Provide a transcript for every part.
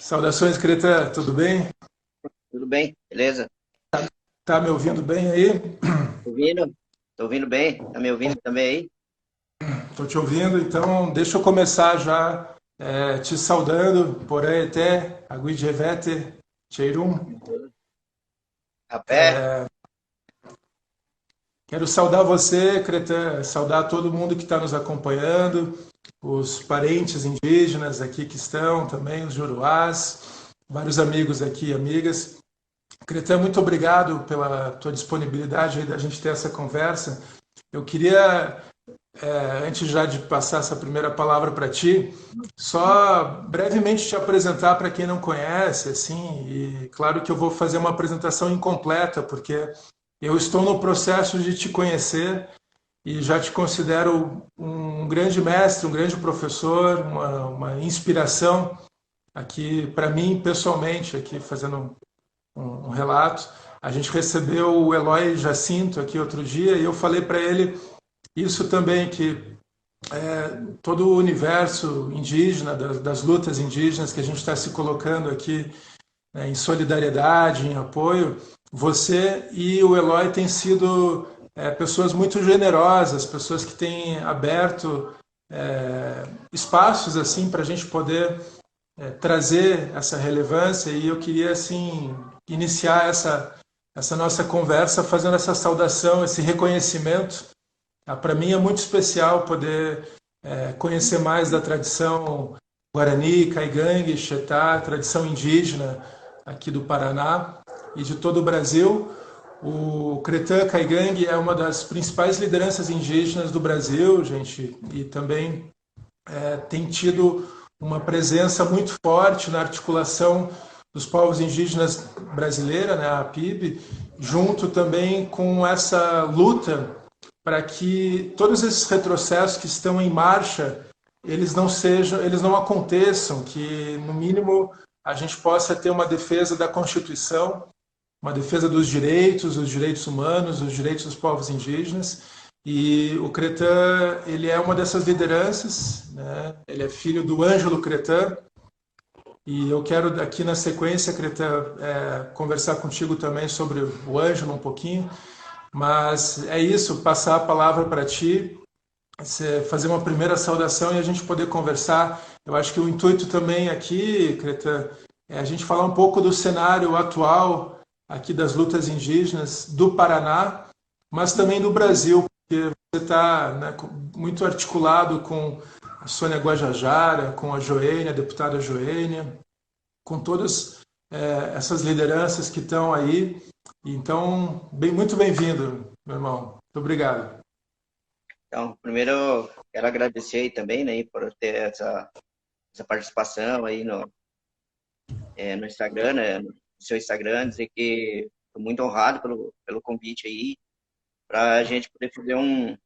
Saudações, Creta, tudo bem? Tudo bem? Beleza? Tá me ouvindo bem aí? Tô ouvindo? Tô ouvindo bem? Tá me ouvindo também aí? Estou te ouvindo, então deixa eu começar já te saudando, porém até Aguidjevete, Cheirum. A pé? Quero saudar você, Creta, saudar todo mundo que está nos acompanhando, os parentes indígenas aqui que estão também, os Juruás, vários amigos aqui e amigas. Creta, muito obrigado pela tua disponibilidade aí da gente ter essa conversa. Eu queria antes já de passar essa primeira palavra para ti, só brevemente te apresentar para quem não conhece, assim, e claro que eu vou fazer uma apresentação incompleta, porque eu estou no processo de te conhecer e já te considero um grande mestre, um grande professor, uma inspiração aqui para mim pessoalmente, aqui fazendo um relato. A gente recebeu o Eloy Jacinto aqui outro dia e eu falei para ele isso também, que todo o universo indígena, das lutas indígenas que a gente está se colocando aqui, né, em solidariedade, em apoio, você e o Eloy têm sido pessoas muito generosas, pessoas que têm aberto espaços assim para a gente poder trazer essa relevância e eu queria assim iniciar essa nossa conversa fazendo essa saudação, esse reconhecimento. Para mim é muito especial poder conhecer mais da tradição Guarani, Caigangue, Xetá, tradição indígena aqui do Paraná e de todo o Brasil. O Cretã Caigangue é uma das principais lideranças indígenas do Brasil, gente, e também tem tido uma presença muito forte na articulação dos povos indígenas brasileira, né, a PIB, junto também com essa luta para que todos esses retrocessos que estão em marcha eles não aconteçam, que no mínimo a gente possa ter uma defesa da Constituição, uma defesa dos direitos, os direitos humanos, os direitos dos povos indígenas. E o Cretan, ele é uma dessas lideranças, né? Ele é filho do Ângelo Cretan, e eu quero aqui na sequência, Cretan, conversar contigo também sobre o Ângelo um pouquinho, mas é isso, passar a palavra para ti, você fazer uma primeira saudação e a gente poder conversar. Eu acho que o intuito também aqui, Cretan, é a gente falar um pouco do cenário atual aqui das lutas indígenas do Paraná, mas também do Brasil, porque você está, né, muito articulado com a Sônia Guajajara, com a Joênia, a deputada Joênia, com todas essas lideranças que estão aí. Então, muito bem-vindo, meu irmão. Muito obrigado. Então, primeiro eu quero agradecer aí também, né, por ter essa participação aí no Instagram, né, no seu Instagram, dizer que estou muito honrado pelo convite aí, para a gente poder fazer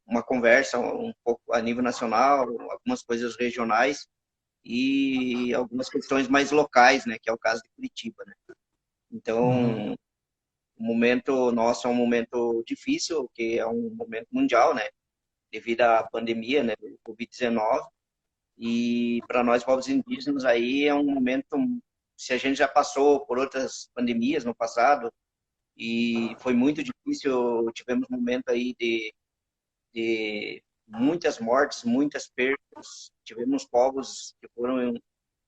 uma conversa um pouco a nível nacional, algumas coisas regionais e algumas questões mais locais, né, que é o caso de Curitiba, né. Uhum. Então, o momento nosso é um momento difícil, que é um momento mundial, né? Devido à pandemia, né, do Covid-19. E para nós, povos indígenas, aí é um momento, se a gente já passou por outras pandemias no passado, e foi muito difícil, tivemos um momento aí de muitas mortes, muitas perdas, tivemos povos que foram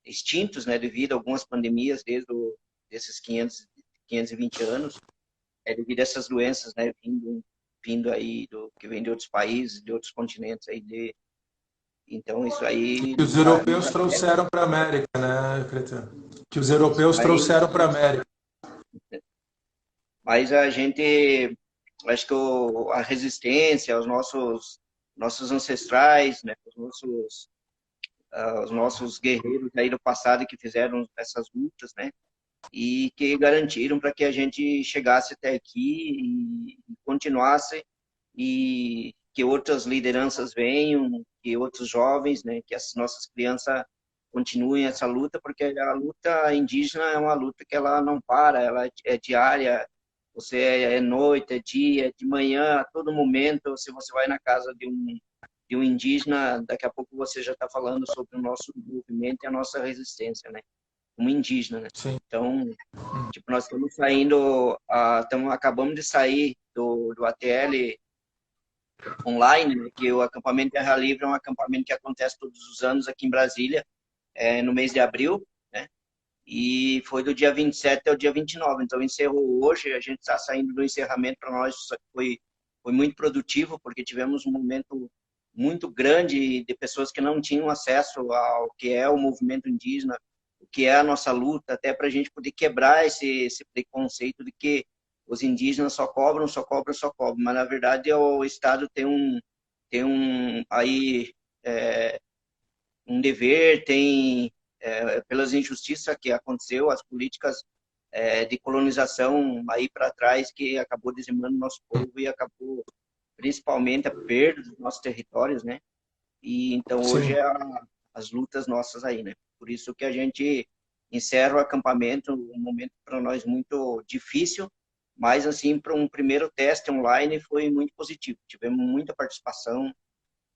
extintos, né, devido a algumas pandemias desses 520 anos, devido a essas doenças, né, vindo aí que vem de outros países, de outros continentes aí então isso aí Que os nos europeus afeta, trouxeram para a América, né, Cretan? Que os europeus mas, trouxeram para a América. mas a gente, acho que a resistência, os nossos ancestrais, né, os nossos guerreiros aí do passado que fizeram essas lutas, né, e que garantiram para que a gente chegasse até aqui e continuasse e que outras lideranças venham, que outros jovens, né, que as nossas crianças continuem essa luta, porque a luta indígena é uma luta que ela não para, ela é diária, você é noite, é dia, é de manhã, a todo momento, se você vai na casa de um indígena, daqui a pouco você já está falando sobre o nosso movimento e a nossa resistência, né? como indígena, né? Sim. Então, tipo, nós estamos saindo, acabamos de sair do ATL online, né, que o acampamento Terra Livre é um acampamento que acontece todos os anos aqui em Brasília, no mês de abril, né? E foi do dia 27 ao dia 29. Então, encerrou hoje, a gente está saindo do encerramento. Para nós foi muito produtivo, porque tivemos um momento muito grande de pessoas que não tinham acesso ao que é o movimento indígena, o que é a nossa luta, até para a gente poder quebrar esse preconceito de que os indígenas só cobram, só cobram, só cobram. Mas, na verdade, o Estado tem aí um dever, pelas injustiças que aconteceu, as políticas de colonização aí para trás que acabou dizimando nosso povo e acabou principalmente a perda dos nossos territórios, né? E então hoje Sim. as lutas nossas aí, né? Por isso que a gente encerra o acampamento, um momento para nós muito difícil, mas assim, para um primeiro teste online foi muito positivo. Tivemos muita participação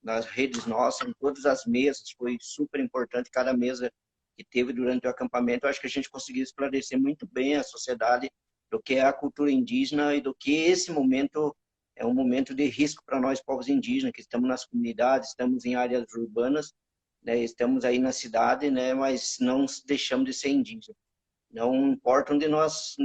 nas redes nossas, em todas as mesas, foi super importante. Cada mesa que teve durante o acampamento, eu acho que a gente conseguiu esclarecer muito bem a sociedade do que é a cultura indígena e do que esse momento é um momento de risco para nós, povos indígenas, que estamos nas comunidades, estamos em áreas urbanas, né, estamos aí na cidade, né, mas não deixamos de ser indígenas. Não importa onde nós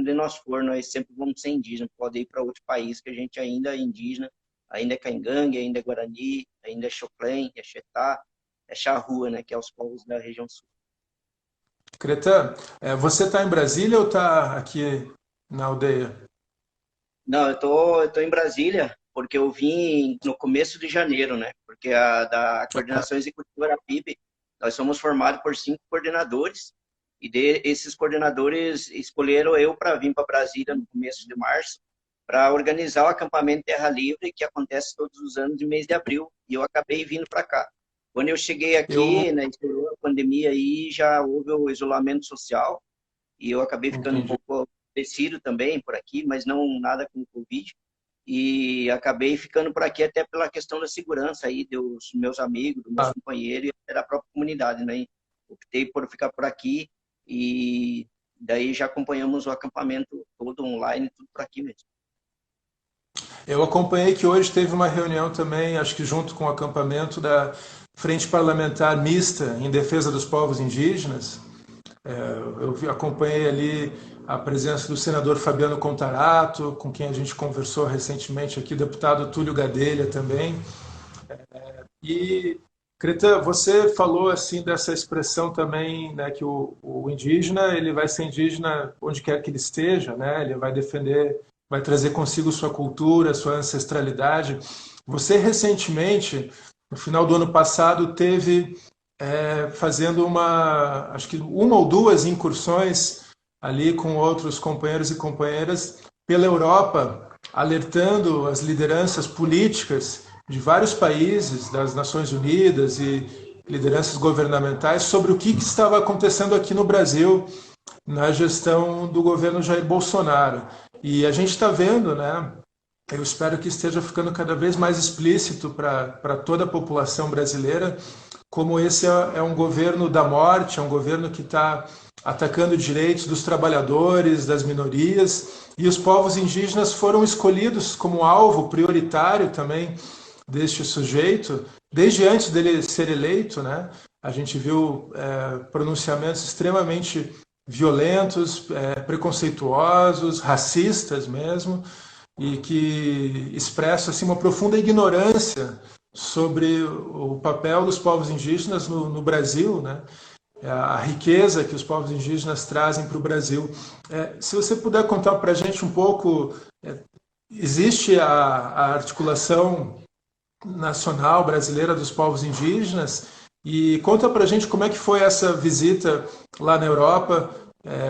for, nós sempre vamos ser indígenas. Pode ir para outro país que a gente ainda é indígena, ainda é Caingangue, ainda é Guarani, ainda é Xoclém, é Xetá, é Charrua, né, que é os povos da região sul. Cretan, você está em Brasília ou está aqui na aldeia? Não, eu tô em Brasília porque eu vim no começo de janeiro, né? Porque da coordenação executiva da PIB, nós somos formados por 5 coordenadores e esses coordenadores escolheram eu para vir para Brasília no começo de março para organizar o acampamento Terra Livre que acontece todos os anos no mês de abril e eu acabei vindo para cá. Quando eu cheguei Eu aqui, né, estourou a pandemia aí, já houve o isolamento social e eu acabei ficando um entendi. pouco adoecido também por aqui, mas não nada com Covid. E acabei ficando por aqui até pela questão da segurança aí dos meus amigos, dos meus Ah, companheiros e até da própria comunidade, né? Optei por ficar por aqui e daí já acompanhamos o acampamento todo online, tudo por aqui mesmo. eu acompanhei que hoje teve uma reunião também, acho que junto com o acampamento da Frente Parlamentar Mista em Defesa dos Povos Indígenas. Acompanhei ali a presença do senador Fabiano Contarato, com quem a gente conversou recentemente aqui, deputado Túlio Gadelha também. E, Creta, você falou assim dessa expressão também, né, que o indígena ele vai ser indígena onde quer que ele esteja, né? Ele vai defender, vai trazer consigo sua cultura, sua ancestralidade. Você recentemente, no final do ano passado, teve fazendo acho que uma ou duas incursões ali com outros companheiros e companheiras pela Europa, alertando as lideranças políticas de vários países, das Nações Unidas e lideranças governamentais, sobre o que estava acontecendo aqui no Brasil na gestão do governo Jair Bolsonaro. E a gente está vendo, né? Eu espero que esteja ficando cada vez mais explícito para toda a população brasileira como esse é um governo da morte, é um governo que está atacando direitos dos trabalhadores, das minorias, e os povos indígenas foram escolhidos como alvo prioritário também deste sujeito, desde antes dele ser eleito, né? A gente viu pronunciamentos extremamente violentos, preconceituosos, racistas mesmo, e que expressam assim, uma profunda ignorância sobre o papel dos povos indígenas no Brasil, né? A riqueza que os povos indígenas trazem para o Brasil. Se você puder contar para a gente um pouco, existe a articulação nacional brasileira dos povos indígenas e conta para a gente como é que foi essa visita lá na Europa,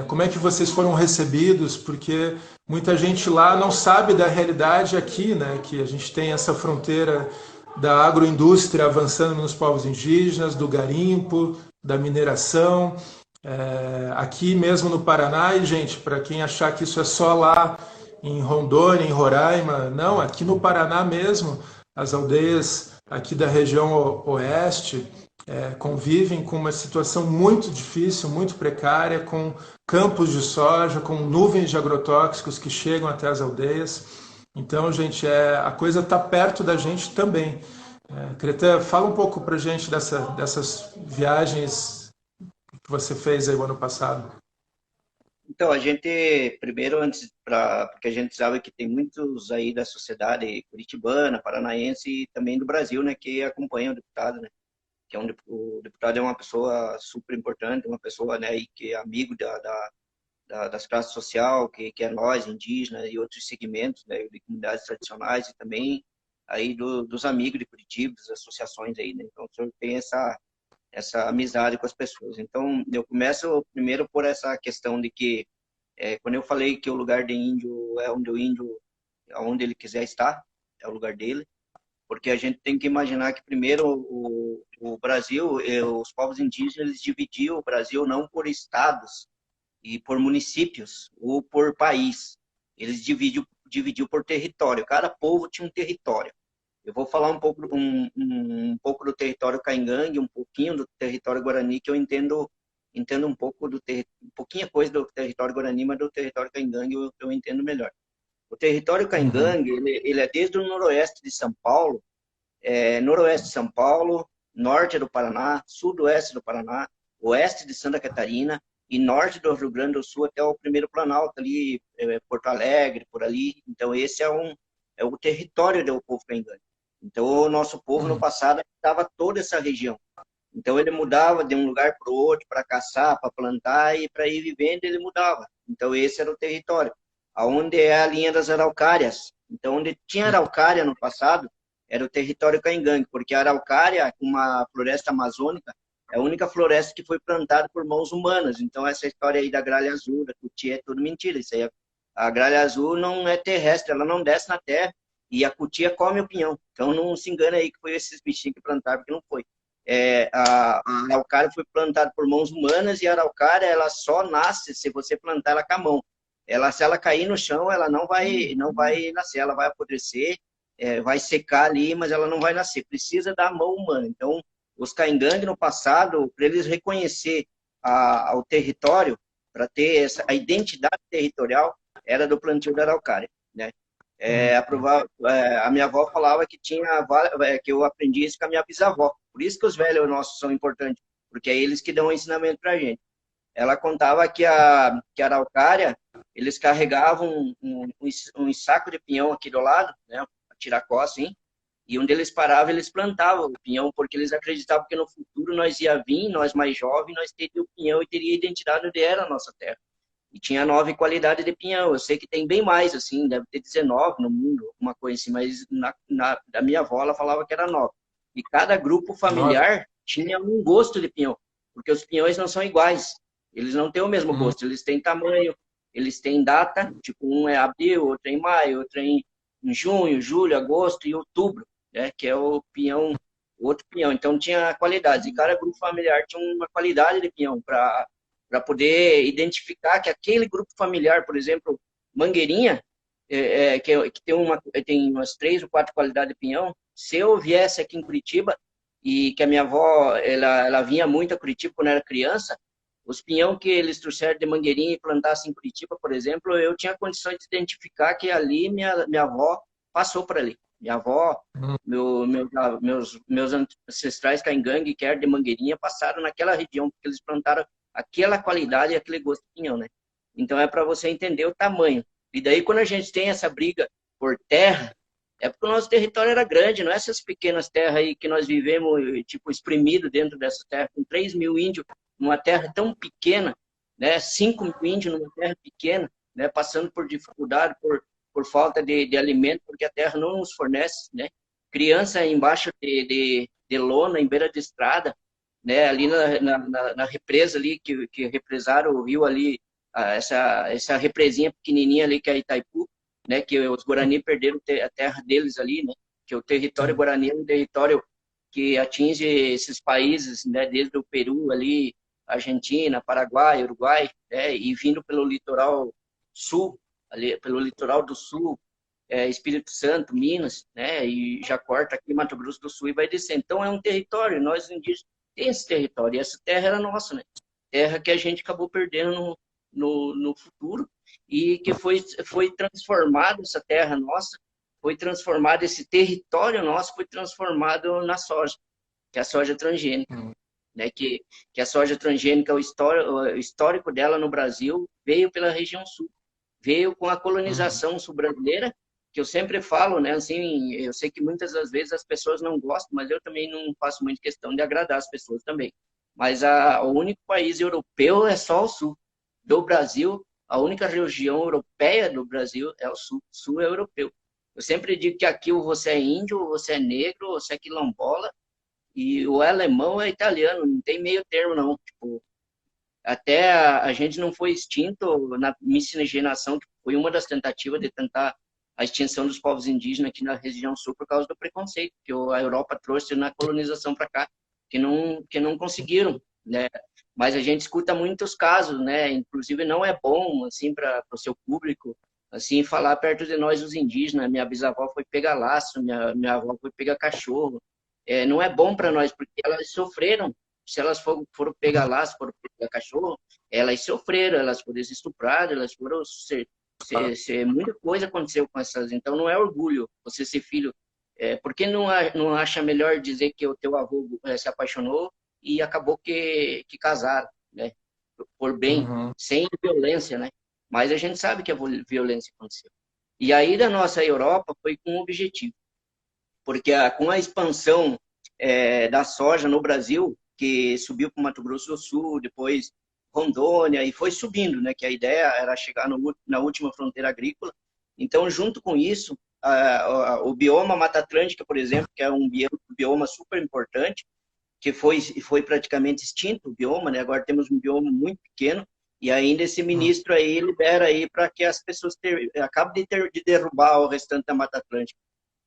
como é que vocês foram recebidos, porque muita gente lá não sabe da realidade aqui, né? Que a gente tem essa fronteira da agroindústria avançando nos povos indígenas, do garimpo, da mineração, aqui mesmo no Paraná, e gente, para quem achar que isso é só lá em Rondônia, em Roraima, não, aqui no Paraná mesmo, as aldeias aqui da região oeste, convivem com uma situação muito difícil, muito precária, com campos de soja, com nuvens de agrotóxicos que chegam até as aldeias. Então, gente, a coisa está perto da gente também. Cretan, fala um pouco para a gente dessas viagens que você fez aí o ano passado. Então, a gente, primeiro, porque a gente sabe que tem muitos aí da sociedade curitibana, paranaense e também do Brasil, né, que acompanham o deputado, né? Que é o deputado é uma pessoa super importante, uma pessoa, né, e que é amigo das classes sociais, que é nós, indígenas e outros segmentos, né, de comunidades tradicionais e também aí dos amigos de Curitiba, das associações aí, né? Então, o senhor tem essa amizade com as pessoas. Então, eu começo primeiro por essa questão de que, quando eu falei que o lugar de índio é onde o índio, onde ele quiser estar, é o lugar dele, porque a gente tem que imaginar que primeiro o Brasil, os povos indígenas, eles dividiam o Brasil não por estados e por municípios ou por país. Eles dividiu por território. Cada povo tinha um território. Eu vou falar um pouco do território Caingangue, um pouquinho do território Guarani, que eu entendo um pouco um pouquinho coisa do território Guarani, mas do território Caingangue eu entendo melhor. O território Uhum. Caingangue, ele é desde o noroeste de São Paulo, noroeste de São Paulo, norte do Paraná, sudoeste do Paraná, oeste de Santa Catarina e norte do Rio Grande do Sul até o primeiro Planalto ali, Porto Alegre, por ali. Então esse é o território do povo Caingangue. Então o nosso povo no Uhum. passado estava toda essa região. Então ele mudava de um lugar para o outro para caçar, para plantar e para ir vivendo ele mudava. Então esse era o território. Aonde é a linha das araucárias. Então onde tinha araucária no passado era o território Caingangue, porque a araucária, uma floresta amazônica, é a única floresta que foi plantada por mãos humanas. Então essa história aí da gralha azul, da cutia, é tudo mentira. Isso aí, a gralha azul não é terrestre, ela não desce na terra e a cutia come o pinhão. Então não se engana aí que foi esses bichinhos que plantaram, porque não foi. A araucária foi plantada por mãos humanas e a araucária ela só nasce se você plantar ela com a mão. Ela, se ela cair no chão, ela não vai nascer, ela vai apodrecer, vai secar ali, mas ela não vai nascer. Precisa da mão humana. Então, os caingangue no passado, para eles reconhecer o território, para ter a identidade territorial, era do plantio da araucária, né? Uhum. A minha avó falava que que eu aprendi isso com a minha bisavó. Por isso que os velhos nossos são importantes, porque é eles que dão o ensinamento para a gente. Ela contava que a araucária, eles carregavam um saco de pinhão aqui do lado, né, tiracó assim, e onde eles paravam, eles plantavam o pinhão, porque eles acreditavam que no futuro nós ia vir, nós mais jovens, nós teríamos o pinhão e teria a identidade onde era a nossa terra. E tinha 9 qualidades de pinhão. Eu sei que tem bem mais, assim, deve ter 19 no mundo, uma coisa assim, mas da minha avó ela falava que era 9. E cada grupo 9. familiar tinha um gosto de pinhão, porque os pinhões não são iguais. Eles não têm o mesmo Uhum. gosto, eles têm tamanho, eles têm data, tipo, um é abril, outro é em maio, outro é em junho, julho, agosto e outubro, né, que é o pinhão, o outro pinhão. Então tinha qualidades, e cada grupo familiar tinha uma qualidade de pinhão para poder identificar que aquele grupo familiar, por exemplo, Mangueirinha, que tem umas 3 ou 4 qualidades de pinhão, se eu viesse aqui em Curitiba, e que a minha avó, ela vinha muito a Curitiba quando era criança, os pinhão que eles trouxeram de Mangueirinha e plantassem em Curitiba, por exemplo, eu tinha condições de identificar que ali minha avó passou por ali. Minha avó, Uhum. meus ancestrais caingangue, que eram de Mangueirinha, passaram naquela região, porque eles plantaram aquela qualidade e aquele gosto de pinhão, né? Então é para você entender o tamanho. E daí quando a gente tem essa briga por terra, é porque o nosso território era grande, não é essas pequenas terras aí que nós vivemos, tipo, espremido dentro dessa terra, com 3 mil índios, numa terra tão pequena, né? 5 mil índios numa terra pequena, né? Passando por dificuldade, por falta de alimento, porque a terra não nos fornece, né? Criança embaixo de lona, em beira de estrada, né, ali na represa ali, que represaram o rio ali, essa represinha pequenininha ali que é Itaipu, né, que os Guarani perderam a terra deles ali, né, que o território Sim. Guarani é um território que atinge esses países, né, desde o Peru ali, Argentina, Paraguai, Uruguai, né, e vindo pelo litoral sul, ali, pelo litoral do sul, Espírito Santo, Minas, né, e já corta aqui Mato Grosso do Sul e vai descer. Então é um território, nós indígenas tem esse território. E essa terra era nossa, né? Terra que a gente acabou perdendo no futuro e que foi transformado, essa terra nossa, foi transformado, esse território nosso foi transformado na soja, que é a soja transgênica. Né? Que a soja transgênica, o histórico dela no Brasil veio pela região sul, veio com a colonização sul-brasileira, que eu sempre falo, né? Assim, eu sei que muitas das vezes as pessoas não gostam, mas eu também não faço muito questão de agradar as pessoas também. Mas o único país europeu é só o sul. Do Brasil, a única região europeia do Brasil é o sul. O sul é europeu. Eu sempre digo que aqui ou você é índio, ou você é negro, ou você é quilombola, e o alemão é italiano, não tem meio termo, não. Tipo, até a gente não foi extinto na miscigenação, que foi uma das tentativas de tentar a extinção dos povos indígenas aqui na região sul por causa do preconceito que a Europa trouxe na colonização para cá, que não conseguiram, né? Mas a gente escuta muitos casos, né? Inclusive não é bom assim para o seu público assim falar perto de nós os indígenas. Minha bisavó foi pegar laço, minha avó foi pegar cachorro. Não é bom para nós porque elas sofreram. Se elas foram pegar laço, foram pegar cachorro, elas sofreram, elas foram estupradas, elas foram muita coisa aconteceu com essas. Então não é orgulho você ser filho. Por que não acha melhor dizer que o teu avô se apaixonou e acabou que casaram, né? Por bem, sem violência, né? Mas a gente sabe que a violência aconteceu. E aí da nossa Europa foi com um objetivo, porque com a expansão da soja no Brasil, que subiu para o Mato Grosso do Sul, depois Rondônia, e foi subindo, né? Que a ideia era chegar na última fronteira agrícola. Então, junto com isso, o bioma Mata Atlântica, por exemplo, que é um bioma super importante, que foi praticamente extinto o bioma, né? Agora temos um bioma muito pequeno, e ainda esse ministro aí libera aí para que as pessoas acabem de derrubar o restante da Mata Atlântica.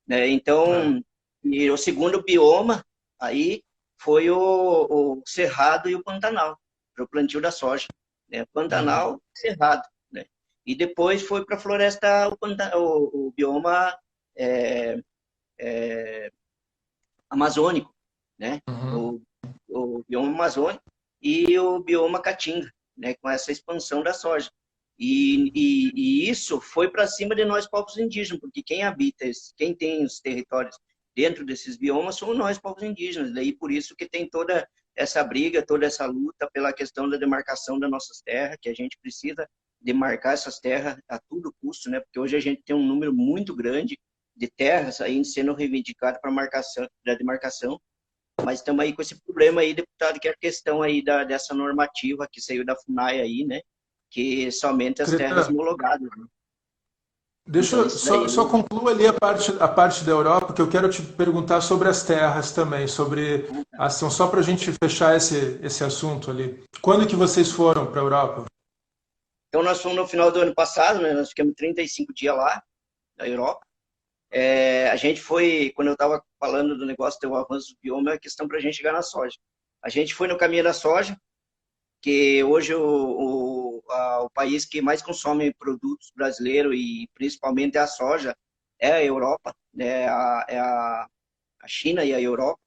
Né? Então, e o segundo bioma aí foi o Cerrado e o Pantanal, para o plantio da soja. Né? Pantanal, Cerrado. Né? E depois foi para a floresta, o bioma amazônico, né? O bioma amazônico e o bioma caatinga, né? Com essa expansão da soja. E isso foi para cima de nós, povos indígenas, porque quem habita, quem tem os territórios dentro desses biomas somos nós, povos indígenas. Daí por isso que tem toda essa briga, toda essa luta pela questão da demarcação das nossas terras, que a gente precisa demarcar essas terras a todo custo, né? Porque hoje a gente tem um número muito grande de terras ainda sendo reivindicadas para marcação, da demarcação, mas estamos aí com esse problema aí, deputado, que é a questão aí dessa normativa que saiu da FUNAI aí, né? Que somente as terras homologadas. Né? Deixa eu só concluir ali a parte da Europa, que eu quero te perguntar sobre as terras também, sobre a ação, só para a gente fechar esse assunto ali. Quando que vocês foram para a Europa? Então, nós fomos no final do ano passado, né? Nós ficamos 35 dias lá, na Europa. A gente foi, quando eu estava falando do negócio do avanço do bioma, é questão para a gente chegar na soja. A gente foi no caminho da soja, que hoje o país que mais consome produtos brasileiros e principalmente a soja é a Europa, né? A China e a Europa.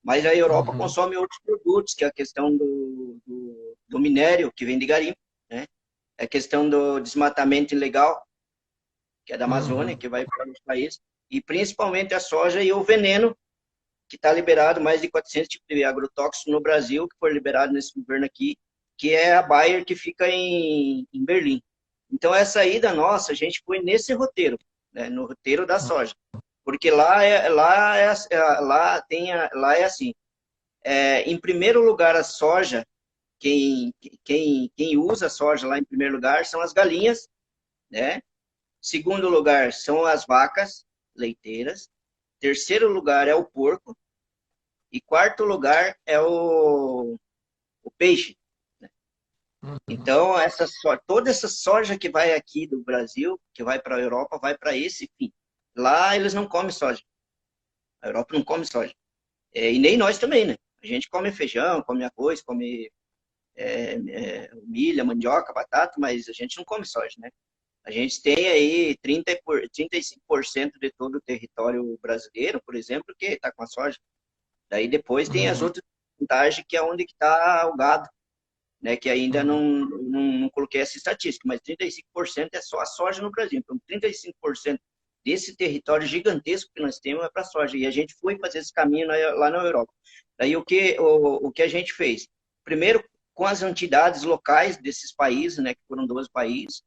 Mas a Europa consome outros produtos, que é a questão do minério, que vem de garimpo, né? É a questão do desmatamento ilegal, que é da Amazônia, que vai para os países, e principalmente a soja e o veneno, que está liberado, mais de 400 tipos de agrotóxicos no Brasil, que foi liberado nesse governo aqui, que é a Bayer, que fica em Berlim. Então, essa ida nossa, a gente foi nesse roteiro, né, no roteiro da soja. Porque lá é assim, em primeiro lugar, a soja, quem usa a soja lá em primeiro lugar são as galinhas, né? Segundo lugar são as vacas leiteiras. Terceiro lugar é o porco. E quarto lugar é o peixe. Né? Então, toda essa soja que vai aqui do Brasil, que vai para a Europa, vai para esse fim. Lá eles não comem soja. A Europa não come soja. E nem nós também, né? A gente come feijão, come arroz, come milho, mandioca, batata, mas a gente não come soja, né? A gente tem aí 35% de todo o território brasileiro, por exemplo, que está com a soja. Daí depois tem as outras porcentagem que é onde está o gado, né? Que ainda não coloquei essa estatística, mas 35% é só a soja no Brasil. Então, 35% desse território gigantesco que nós temos é para soja. E a gente foi fazer esse caminho lá na Europa. Daí o que a gente fez? Primeiro, com as entidades locais desses países, né, que foram 12 países,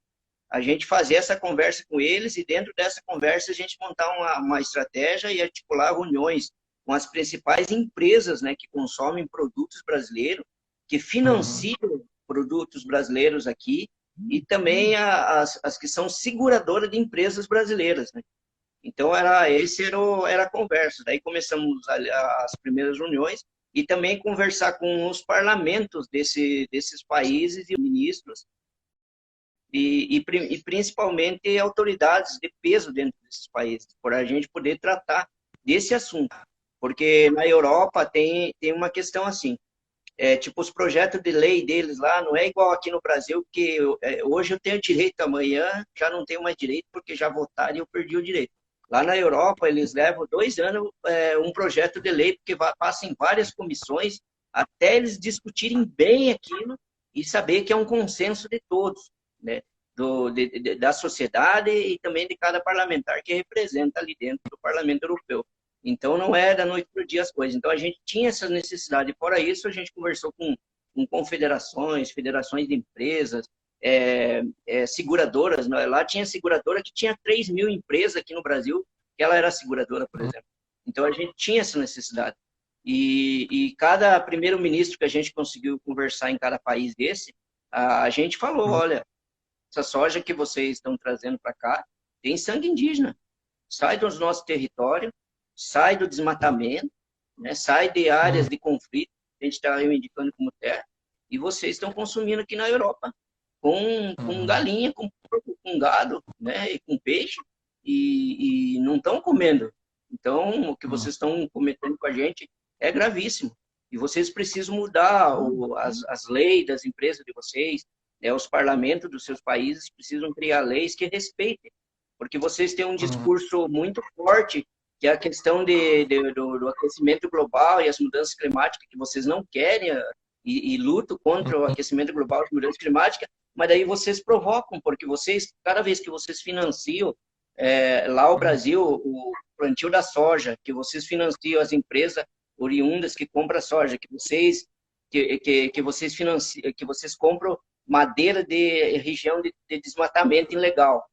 a gente fazer essa conversa com eles e dentro dessa conversa a gente montar uma estratégia e articular reuniões com as principais empresas, né, que consomem produtos brasileiros, que financiam produtos brasileiros aqui e também as que são seguradoras de empresas brasileiras, né? Então, era a conversa. Daí começamos as primeiras reuniões e também conversar com os parlamentos desses países e ministros e principalmente autoridades de peso dentro desses países, para a gente poder tratar desse assunto. Porque na Europa tem uma questão assim, tipo, os projetos de lei deles lá não é igual aqui no Brasil, que hoje eu tenho direito, amanhã já não tenho mais direito, porque já votaram e eu perdi o direito. Lá na Europa, eles levam 2 anos um projeto de lei, porque passa em várias comissões, até eles discutirem bem aquilo e saber que é um consenso de todos, né? Da sociedade e também de cada parlamentar que representa ali dentro do Parlamento Europeu. Então, não é da noite para o dia as coisas. Então, a gente tinha essa necessidade. Fora isso, a gente conversou com confederações, federações de empresas, seguradoras. Lá tinha seguradora que tinha 3.000 empresas aqui no Brasil, que ela era seguradora, por exemplo. Então, a gente tinha essa necessidade. E cada primeiro-ministro que a gente conseguiu conversar em cada país desse, a gente falou, olha, essa soja que vocês estão trazendo para cá tem sangue indígena. Sai do nosso território, sai do desmatamento, né? Sai de áreas de conflito, que a gente está reivindicando como terra, e vocês estão consumindo aqui na Europa, com galinha, com porco, com gado, né? E com peixe, e não estão comendo. Então, o que vocês estão cometendo com a gente é gravíssimo. E vocês precisam mudar as leis das empresas de vocês, né? Os parlamentos dos seus países precisam criar leis que respeitem, porque vocês têm um discurso muito forte, que é a questão do aquecimento global e as mudanças climáticas, que vocês não querem e lutam contra o aquecimento global e as mudanças climáticas, mas daí vocês provocam, porque vocês, cada vez que vocês financiam lá o Brasil, o plantio da soja, que vocês financiam as empresas oriundas que compram soja, que vocês financiam, que vocês compram madeira de região de desmatamento ilegal,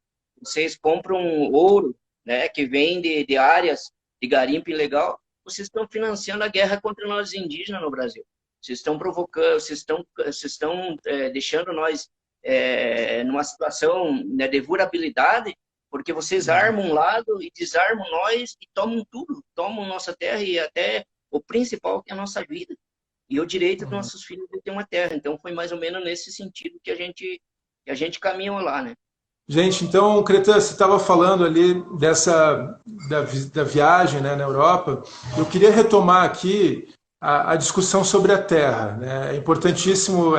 vocês compram ouro, né, que vem de áreas de garimpo ilegal, vocês estão financiando a guerra contra nós indígenas no Brasil. Vocês estão provocando, vocês estão deixando nós numa situação, né, de vulnerabilidade, porque vocês armam um lado e desarmam nós e tomam tudo, tomam nossa terra e até o principal, que é a nossa vida. E o direito dos nossos filhos de ter uma terra. Então, foi mais ou menos nesse sentido que a gente caminhou lá, né? Gente, então, Cretan, você estava falando ali da viagem, né, na Europa. Eu queria retomar aqui a discussão sobre a terra, né? É importantíssimo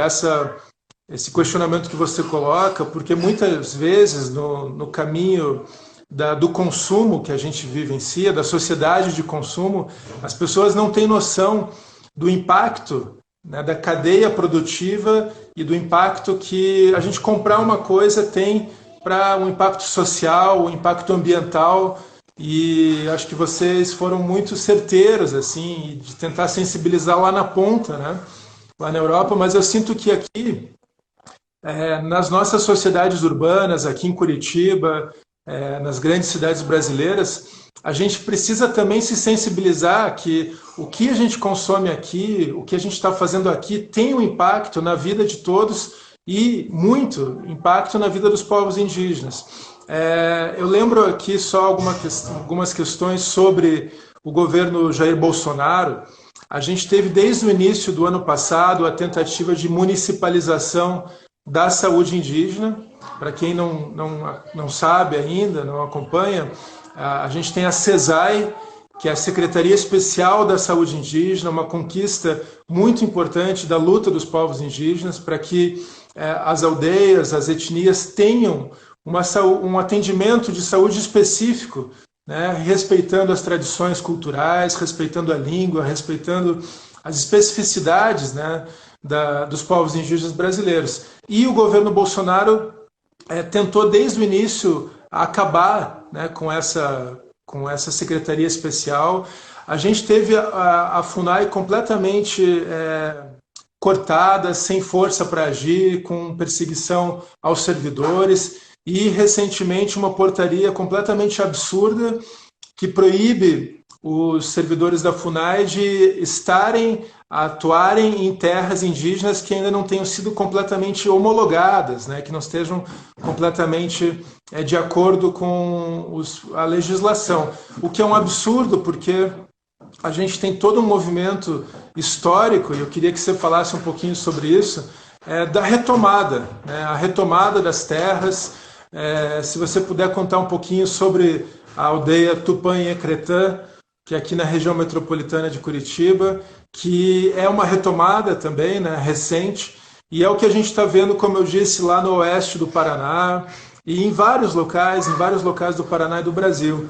esse questionamento que você coloca, porque muitas vezes no caminho do consumo que a gente vivencia, da sociedade de consumo, as pessoas não têm noção do impacto, né, da cadeia produtiva e do impacto que a gente comprar uma coisa tem para um impacto social, um impacto ambiental, e acho que vocês foram muito certeiros assim, de tentar sensibilizar lá na ponta, né, lá na Europa, mas eu sinto que aqui, nas nossas sociedades urbanas, aqui em Curitiba, nas grandes cidades brasileiras, a gente precisa também se sensibilizar que o que a gente consome aqui, o que a gente está fazendo aqui, tem um impacto na vida de todos e muito impacto na vida dos povos indígenas. Eu lembro aqui só algumas questões sobre o governo Jair Bolsonaro. A gente teve desde o início do ano passado a tentativa de municipalização da saúde indígena. Para quem não sabe ainda, não acompanha, a gente tem a CESAI, que é a Secretaria Especial da Saúde Indígena, uma conquista muito importante da luta dos povos indígenas para que as aldeias, as etnias tenham um atendimento de saúde específico, né, respeitando as tradições culturais, respeitando a língua, respeitando as especificidades, né, dos povos indígenas brasileiros. E o governo Bolsonaro tentou desde o início acabar, né, com essa secretaria especial. A gente teve a FUNAI completamente cortada, sem força para agir, com perseguição aos servidores e recentemente uma portaria completamente absurda que proíbe os servidores da FUNAI de atuarem em terras indígenas que ainda não tenham sido completamente homologadas, né, que não estejam completamente de acordo com a legislação. O que é um absurdo, porque a gente tem todo um movimento histórico, e eu queria que você falasse um pouquinho sobre isso, da retomada, né, a retomada das terras. Se você puder contar um pouquinho sobre a aldeia Tupã-Ecretã, que é aqui na região metropolitana de Curitiba, que é uma retomada também, né, recente, e é o que a gente está vendo, como eu disse, lá no oeste do Paraná e em vários locais do Paraná e do Brasil.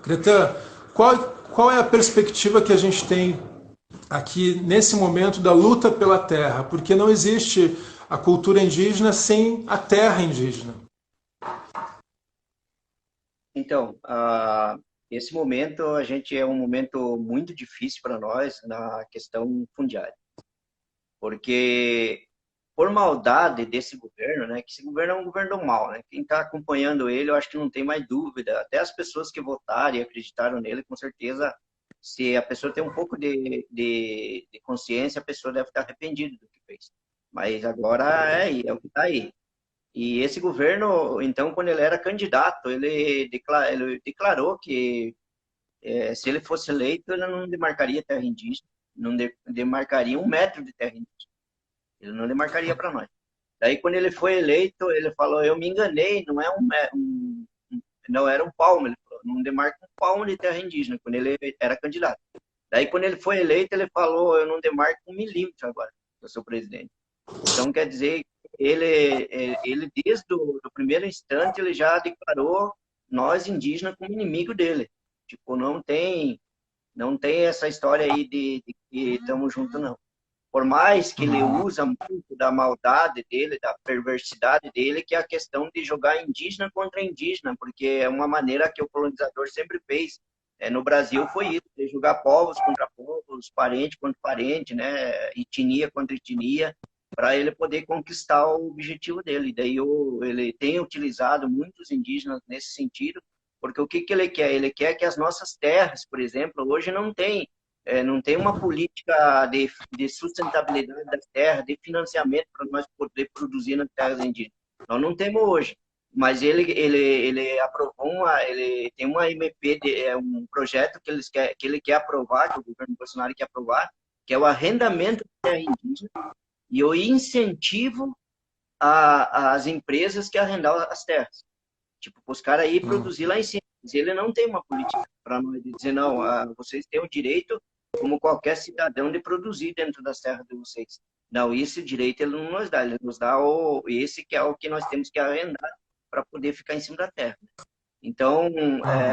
Cretã, qual é a perspectiva que a gente tem aqui nesse momento da luta pela terra? Porque não existe a cultura indígena sem a terra indígena. Então, esse momento a gente é um momento muito difícil para nós na questão fundiária, porque por maldade desse governo, né, que esse governo é um governo mau, né? Quem está acompanhando ele, eu acho que não tem mais dúvida. Até as pessoas que votaram e acreditaram nele, com certeza, se a pessoa tem um pouco de consciência, a pessoa deve estar arrependida do que fez. Mas agora é o que está aí. E esse governo, então, quando ele era candidato, ele declarou que se ele fosse eleito, ele não demarcaria terra indígena, não demarcaria 1 metro de terra indígena. Ele não demarcaria para nós. Daí, quando ele foi eleito, ele falou: eu me enganei, não é não era um palmo. Ele falou: não demarca 1 palmo de terra indígena, quando ele era candidato. Daí, quando ele foi eleito, ele falou: eu não demarco 1 milímetro agora, eu sou presidente. Então, quer dizer, ele desde o primeiro instante, ele já declarou nós indígenas como inimigo dele. Tipo, não tem essa história aí de que estamos juntos, não. Por mais que ele usa muito da maldade dele, da perversidade dele, que é a questão de jogar indígena contra indígena, porque é uma maneira que o colonizador sempre fez. No Brasil foi isso, de jogar povos contra povos, parente contra parente, né? Etnia contra etnia, para ele poder conquistar o objetivo dele. Daí ele tem utilizado muitos indígenas nesse sentido, porque o que ele quer? Ele quer que as nossas terras, por exemplo, hoje não tem uma política de sustentabilidade da terra, de financiamento para nós poder produzir nas terras indígenas. Nós não temos hoje, mas ele aprovou ele tem uma MP, um projeto que ele quer aprovar, que o governo Bolsonaro quer aprovar, que é o arrendamento de terra indígena e o incentivo às empresas que arrendam as terras. Tipo, os caras aí produzir lá em cima. Mas ele não tem uma política para nós dizer: não, vocês têm o direito, como qualquer cidadão, de produzir dentro das terras de vocês. Não, esse direito ele não nos dá. Ele nos dá esse que é o que nós temos que arrendar para poder ficar em cima da terra. Então,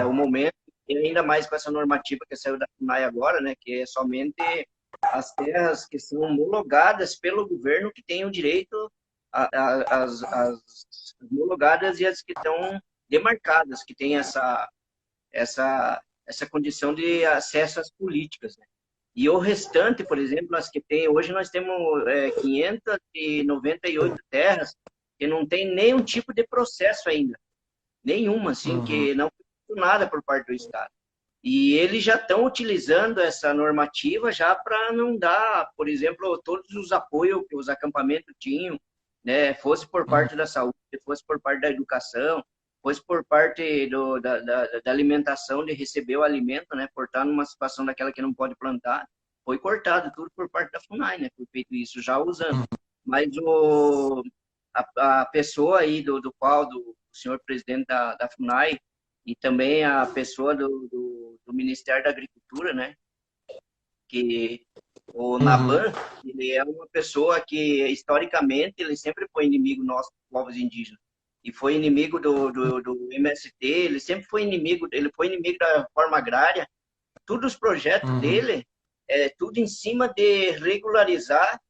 o momento, e ainda mais com essa normativa que saiu da FUNAI agora, né, que é somente as terras que são homologadas pelo governo que têm o direito, as homologadas e as que estão demarcadas, que têm essa condição de acesso às políticas, né? E o restante, por exemplo, as que tem hoje, nós temos 598 terras que não tem nenhum tipo de processo ainda, nenhuma, assim, que não foi nada por parte do Estado. E eles já estão utilizando essa normativa já para não dar, por exemplo, todos os apoios que os acampamentos tinham, né, fosse por parte da saúde, fosse por parte da educação, fosse por parte da alimentação, de receber o alimento, né, por estar numa situação daquela que não pode plantar, foi cortado tudo por parte da FUNAI, né, foi feito isso já usando. Mas a pessoa aí do senhor presidente da FUNAI e também a pessoa do Ministério da Agricultura, né, que o Naban, ele é uma pessoa que, historicamente, ele sempre foi inimigo nosso, povos indígenas. E foi inimigo do MST, ele sempre foi inimigo, ele foi inimigo da reforma agrária. Todos os projetos dele é tudo em cima de regularizar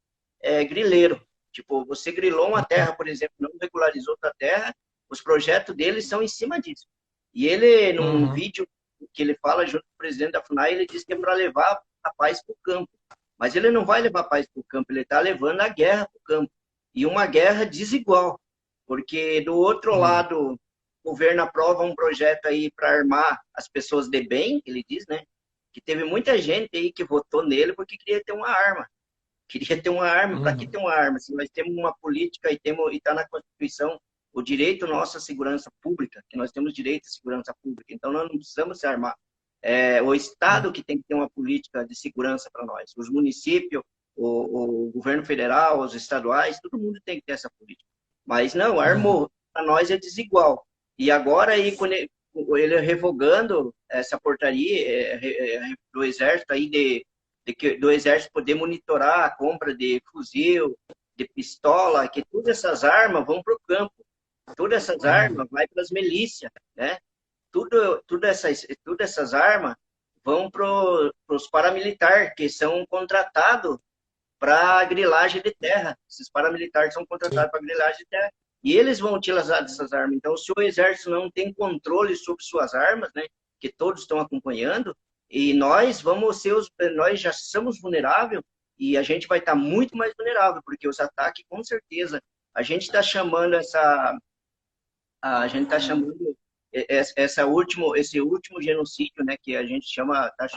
grileiro. Tipo, você grilou uma terra, por exemplo, não regularizou outra terra, os projetos deles são em cima disso. E ele, num Uhum. vídeo que ele fala junto com o presidente da FUNAI, ele diz que é para levar a paz para o campo. Mas ele não vai levar a paz para o campo, ele está levando a guerra para o campo. E uma guerra desigual, porque do outro Uhum. lado, o governo aprova um projeto aí para armar as pessoas de bem, ele diz, né? Que teve muita gente aí que votou nele porque queria ter uma arma. Queria ter uma arma. Para que Uhum. ter uma arma? Se nós temos uma política e está na Constituição o direito nosso à segurança pública, que nós temos direito à segurança pública, então nós não precisamos se armar. É o Estado que tem que ter uma política de segurança para nós. Os municípios, o governo federal, os estaduais, todo mundo tem que ter essa política. Mas não, Uhum. armou. Para nós é desigual. E agora, aí, quando ele revogando essa portaria do Exército aí do Exército poder monitorar a compra de fuzil, de pistola, que todas essas armas vão para o campo. Todas essas Uhum. armas vão para as milícias, né? Tudo essas armas vão para os paramilitares, que são contratados para grilagem de terra. Esses paramilitares são Sim. contratados para grilagem de terra. E eles vão utilizar dessas armas. Então, se o exército não tem controle sobre suas armas, né, que todos estão acompanhando, e nós já somos vulneráveis e a gente vai estar muito mais vulnerável, porque os ataques, com certeza, a gente está chamando a gente está chamando esse último genocídio, né, que a gente tá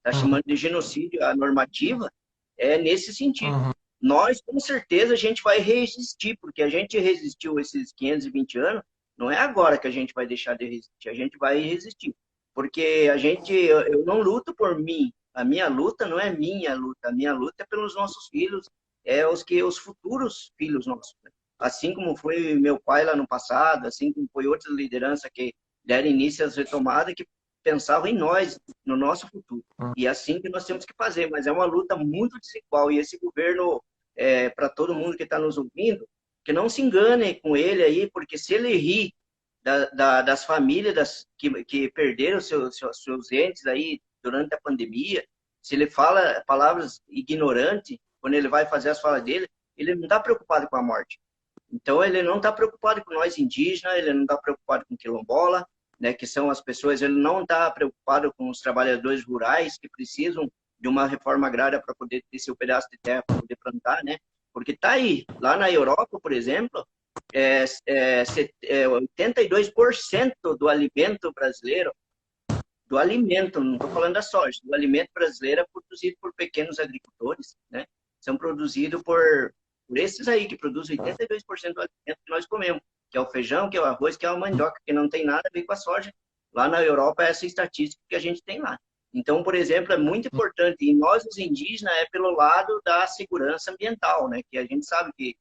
Uhum. chamando de genocídio, a normativa, é nesse sentido. Uhum. Nós, com certeza, a gente vai resistir, porque a gente resistiu esses 520 anos, não é agora que a gente vai deixar de resistir, a gente vai resistir. Porque eu não luto por mim, a minha luta não é minha luta, a minha luta é pelos nossos filhos, os futuros filhos nossos, né? Assim como foi meu pai lá no passado, assim como foi outra liderança que deram início às retomadas, que pensavam em nós, no nosso futuro. E é assim que nós temos que fazer, mas é uma luta muito desigual. E esse governo, para todo mundo que está nos ouvindo, que não se engane com ele aí, porque se ele rir das famílias que perderam seus entes aí durante a pandemia, se ele fala palavras ignorantes, quando ele vai fazer as falas dele, ele não está preocupado com a morte. Então, ele não está preocupado com nós indígenas, ele não está preocupado com quilombola, né, que são as pessoas, ele não está preocupado com os trabalhadores rurais que precisam de uma reforma agrária para poder ter seu pedaço de terra para poder plantar, né? Porque está aí, lá na Europa, por exemplo, 82% do alimento brasileiro, do alimento, não estou falando da soja, do alimento brasileiro é produzido por pequenos agricultores, né? São produzidos por esses aí, que produzem 82% do alimento que nós comemos, que é o feijão, que é o arroz, que é a mandioca, que não tem nada a ver com a soja. Lá na Europa, é essa estatística que a gente tem lá. Então, por exemplo, é muito importante, e nós, os indígenas, é pelo lado da segurança ambiental, né? Que a gente sabe que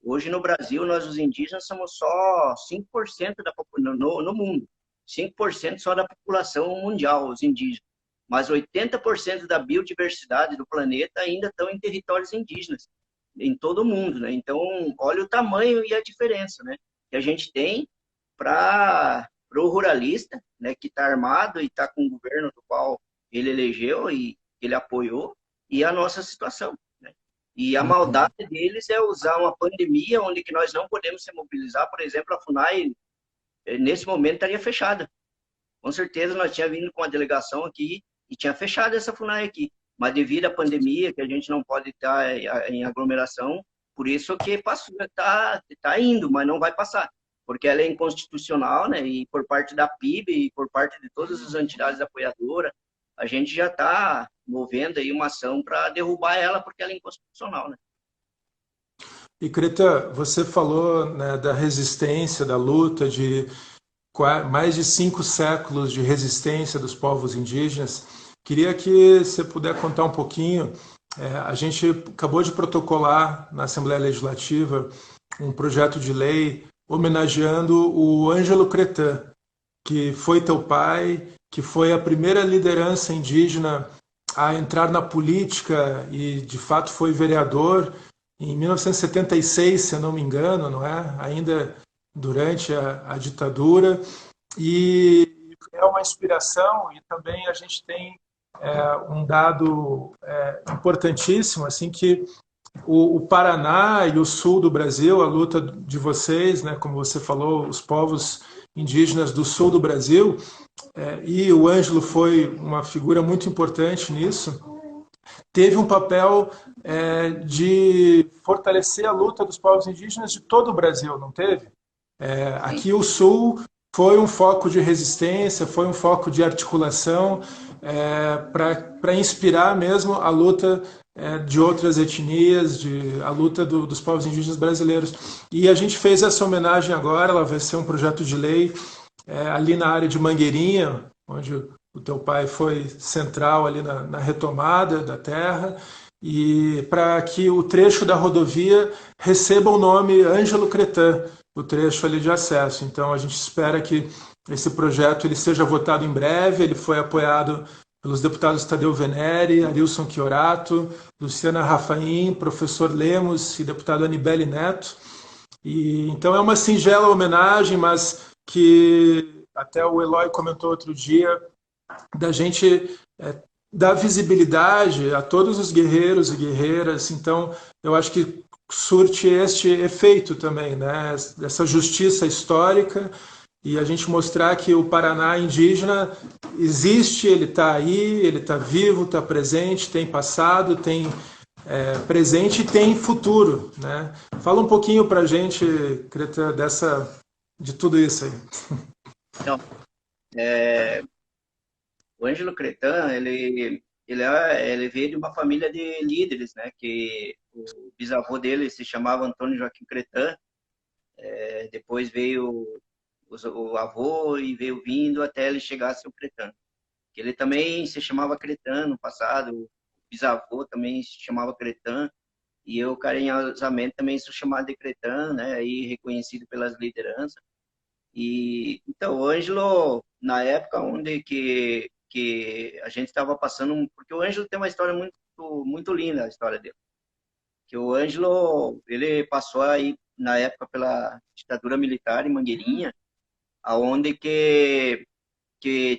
hoje no Brasil, nós, os indígenas, somos só 5% da população no mundo. 5% só da população mundial, os indígenas. Mas 80% da biodiversidade do planeta ainda estão em territórios indígenas, em todo o mundo, né? Então, olha o tamanho e a diferença, né? Que a gente tem para o ruralista, né? Que está armado e está com o governo do qual ele elegeu e ele apoiou, e a nossa situação, né? E a Uhum. maldade deles é usar uma pandemia onde que nós não podemos se mobilizar. Por exemplo, a FUNAI, nesse momento, estaria fechada. Com certeza nós tínhamos vindo com a delegação aqui e tinha fechado essa FUNAI aqui. Mas devido à pandemia, que a gente não pode estar em aglomeração, por isso que tá indo, mas não vai passar. Porque ela é inconstitucional, né? E por parte da PIB e por parte de todas as entidades apoiadoras, a gente já está movendo aí uma ação para derrubar ela, porque ela é inconstitucional, né? E Creta, você falou, né, da resistência, da luta, de mais de 5 séculos de resistência dos povos indígenas. Queria que você puder contar um pouquinho. A gente acabou de protocolar na Assembleia Legislativa um projeto de lei homenageando o Ângelo Cretan, que foi teu pai, que foi a primeira liderança indígena a entrar na política e, de fato, foi vereador em 1976, se eu não me engano, não é? Ainda durante a ditadura. E é uma inspiração, e também a gente tem um dado importantíssimo, assim, que o Paraná e o sul do Brasil, a luta de vocês, né, como você falou, os povos indígenas do sul do Brasil, e o Ângelo foi uma figura muito importante nisso, teve um papel de fortalecer a luta dos povos indígenas de todo o Brasil, não teve? Sim. Aqui o sul foi um foco de resistência, foi um foco de articulação para inspirar mesmo a luta de outras etnias, a luta dos povos indígenas brasileiros. E a gente fez essa homenagem agora, ela vai ser um projeto de lei ali na área de Mangueirinha, onde o teu pai foi central ali na retomada da terra, e para que o trecho da rodovia receba o nome Ângelo Cretan, o trecho ali de acesso. Então a gente espera que esse projeto ele seja votado em breve. Ele foi apoiado pelos deputados Tadeu Venere, Arilson Chiorato, Luciana Rafaim, professor Lemos e deputado Anibele Neto. E então é uma singela homenagem, mas que até o Eloy comentou outro dia, da gente dar visibilidade a todos os guerreiros e guerreiras. Então eu acho que surte este efeito também, né? Essa justiça histórica, e a gente mostrar que o Paraná indígena existe, ele está aí, ele está vivo, está presente, tem passado, tem presente e tem futuro, né? Fala um pouquinho para a gente, Creta, de tudo isso aí. Então, o Ângelo Cretan, ele veio de uma família de líderes, né? Que o bisavô dele se chamava Antônio Joaquim Cretan. Depois veio o avô e veio vindo até ele chegar a ser o Cretan. Que ele também se chamava Cretan no passado, o bisavô também se chamava Cretan, e eu carinhosamente também sou chamado de Cretan, né? Aí reconhecido pelas lideranças. E então, o Ângelo, na época onde que a gente estava passando, porque o Ângelo tem uma história muito linda, a história dele. Que o Ângelo, ele passou aí na época pela ditadura militar em Mangueirinha, aonde que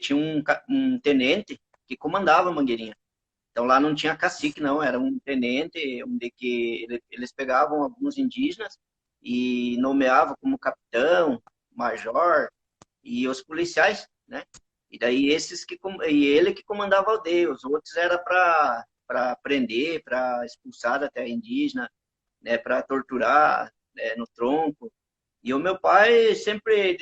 tinha um tenente que comandava Mangueirinha. Então lá não tinha cacique, não, era um tenente onde que eles pegavam alguns indígenas e nomeavam como capitão, major e os policiais, né? E daí e ele que comandava a aldeia, os outros era para prender, para expulsar da terra indígena, né, para torturar, né, no tronco. E o meu pai sempre,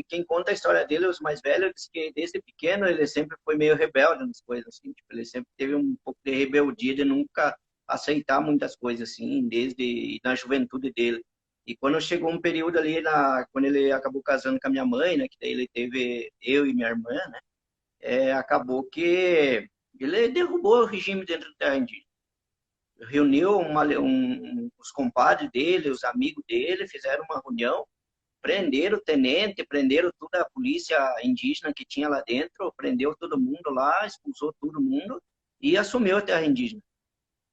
quem conta a história dele, os mais velhos, diz que desde pequeno ele sempre foi meio rebelde nas coisas, assim, tipo, ele sempre teve um pouco de rebeldia de nunca aceitar muitas coisas, assim, desde na juventude dele. E quando chegou um período ali, quando ele acabou casando com a minha mãe, né, que daí ele teve eu e minha irmã, né, acabou que ele derrubou o regime dentro da terra indígena. Reuniu os compadres dele, os amigos dele, fizeram uma reunião, prenderam o tenente, prenderam toda a polícia indígena que tinha lá dentro, prendeu todo mundo lá, expulsou todo mundo e assumiu a terra indígena.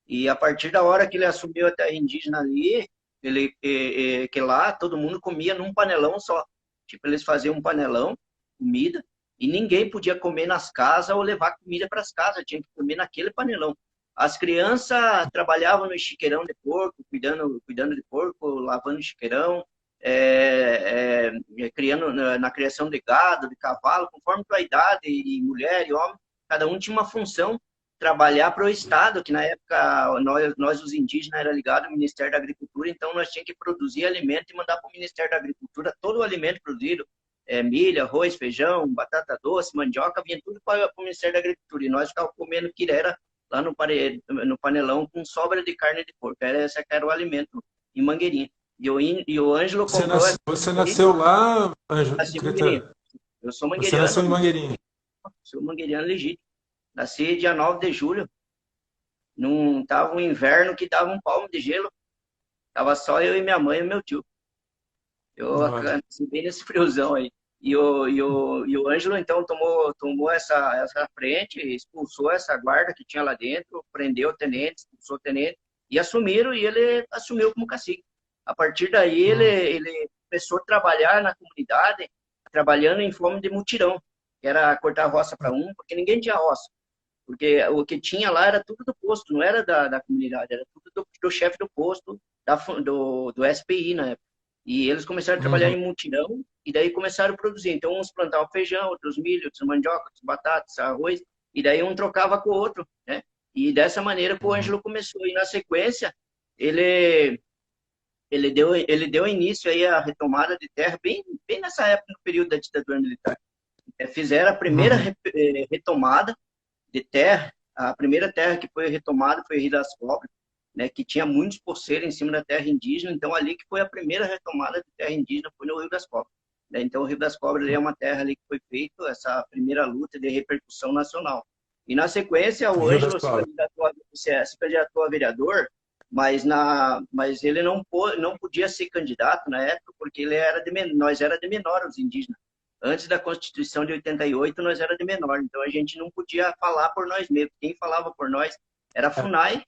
E a partir da hora que ele assumiu a terra indígena ali, que lá todo mundo comia num panelão só. Tipo, eles faziam um panelão, comida, e ninguém podia comer nas casas ou levar comida para as casas, tinha que comer naquele panelão. As crianças trabalhavam no chiqueirão de porco, cuidando de porco, lavando chiqueirão, criando na criação de gado, de cavalo, conforme a idade, e mulher e homem, cada um tinha uma função, trabalhar para o Estado, que na época nós os indígenas era ligado ao Ministério da Agricultura, então nós tínhamos que produzir alimento e mandar para o Ministério da Agricultura todo o alimento produzido, milho, arroz, feijão, batata doce, mandioca, vinha tudo para o Ministério da Agricultura, e nós ficávamos comendo quirera lá no panelão com sobra de carne de porco. Esse era o alimento em Mangueirinha. E o Ângelo comprou... Você nasceu lá, Ângelo? Nasci em Mangueirinha. Eu sou Você mangueiriano. nasceu em Mangueirinha? Sou mangueiriano legítimo. Nasci dia 9 de julho. Não tava um inverno que dava um palmo de gelo. Tava só eu e minha mãe e meu tio. Eu nasci bem nesse friozão aí. E o Ângelo, então, tomou essa frente, expulsou essa guarda que tinha lá dentro, prendeu o tenente, expulsou o tenente, e assumiram, e ele assumiu como cacique. A partir daí, ele começou a trabalhar na comunidade, trabalhando em forma de mutirão, que era cortar roça para um, porque ninguém tinha roça. porque o que tinha lá era tudo do posto, não era da comunidade, era tudo do chefe do posto, do SPI na época. E eles começaram a trabalhar Uhum. em mutirão, e daí começaram a produzir. Então, uns plantavam feijão, outros milho, outros mandioca, outros batatas, arroz, e daí um trocava com o outro, né? E dessa maneira que o Uhum. Ângelo começou. E na sequência, ele deu início aí à retomada de terra, bem nessa época, no período da ditadura militar. Fizeram a primeira Uhum. retomada de terra. A primeira terra que foi retomada foi o Rio das Cobras, né, que tinha muitos poceiros em cima da terra indígena. Então, ali que foi a primeira retomada de terra indígena, foi no Rio das Cobras. Né? Então, o Rio das Cobras é uma terra ali que foi feita essa primeira luta de repercussão nacional. E, na sequência, o Rio das Ângelo Cobras. se candidatou a vereador, mas ele não podia ser candidato na época, porque nós era de menor, os indígenas. Antes da Constituição de 88, nós era de menor, então a gente não podia falar por nós mesmos. Quem falava por nós era a FUNAI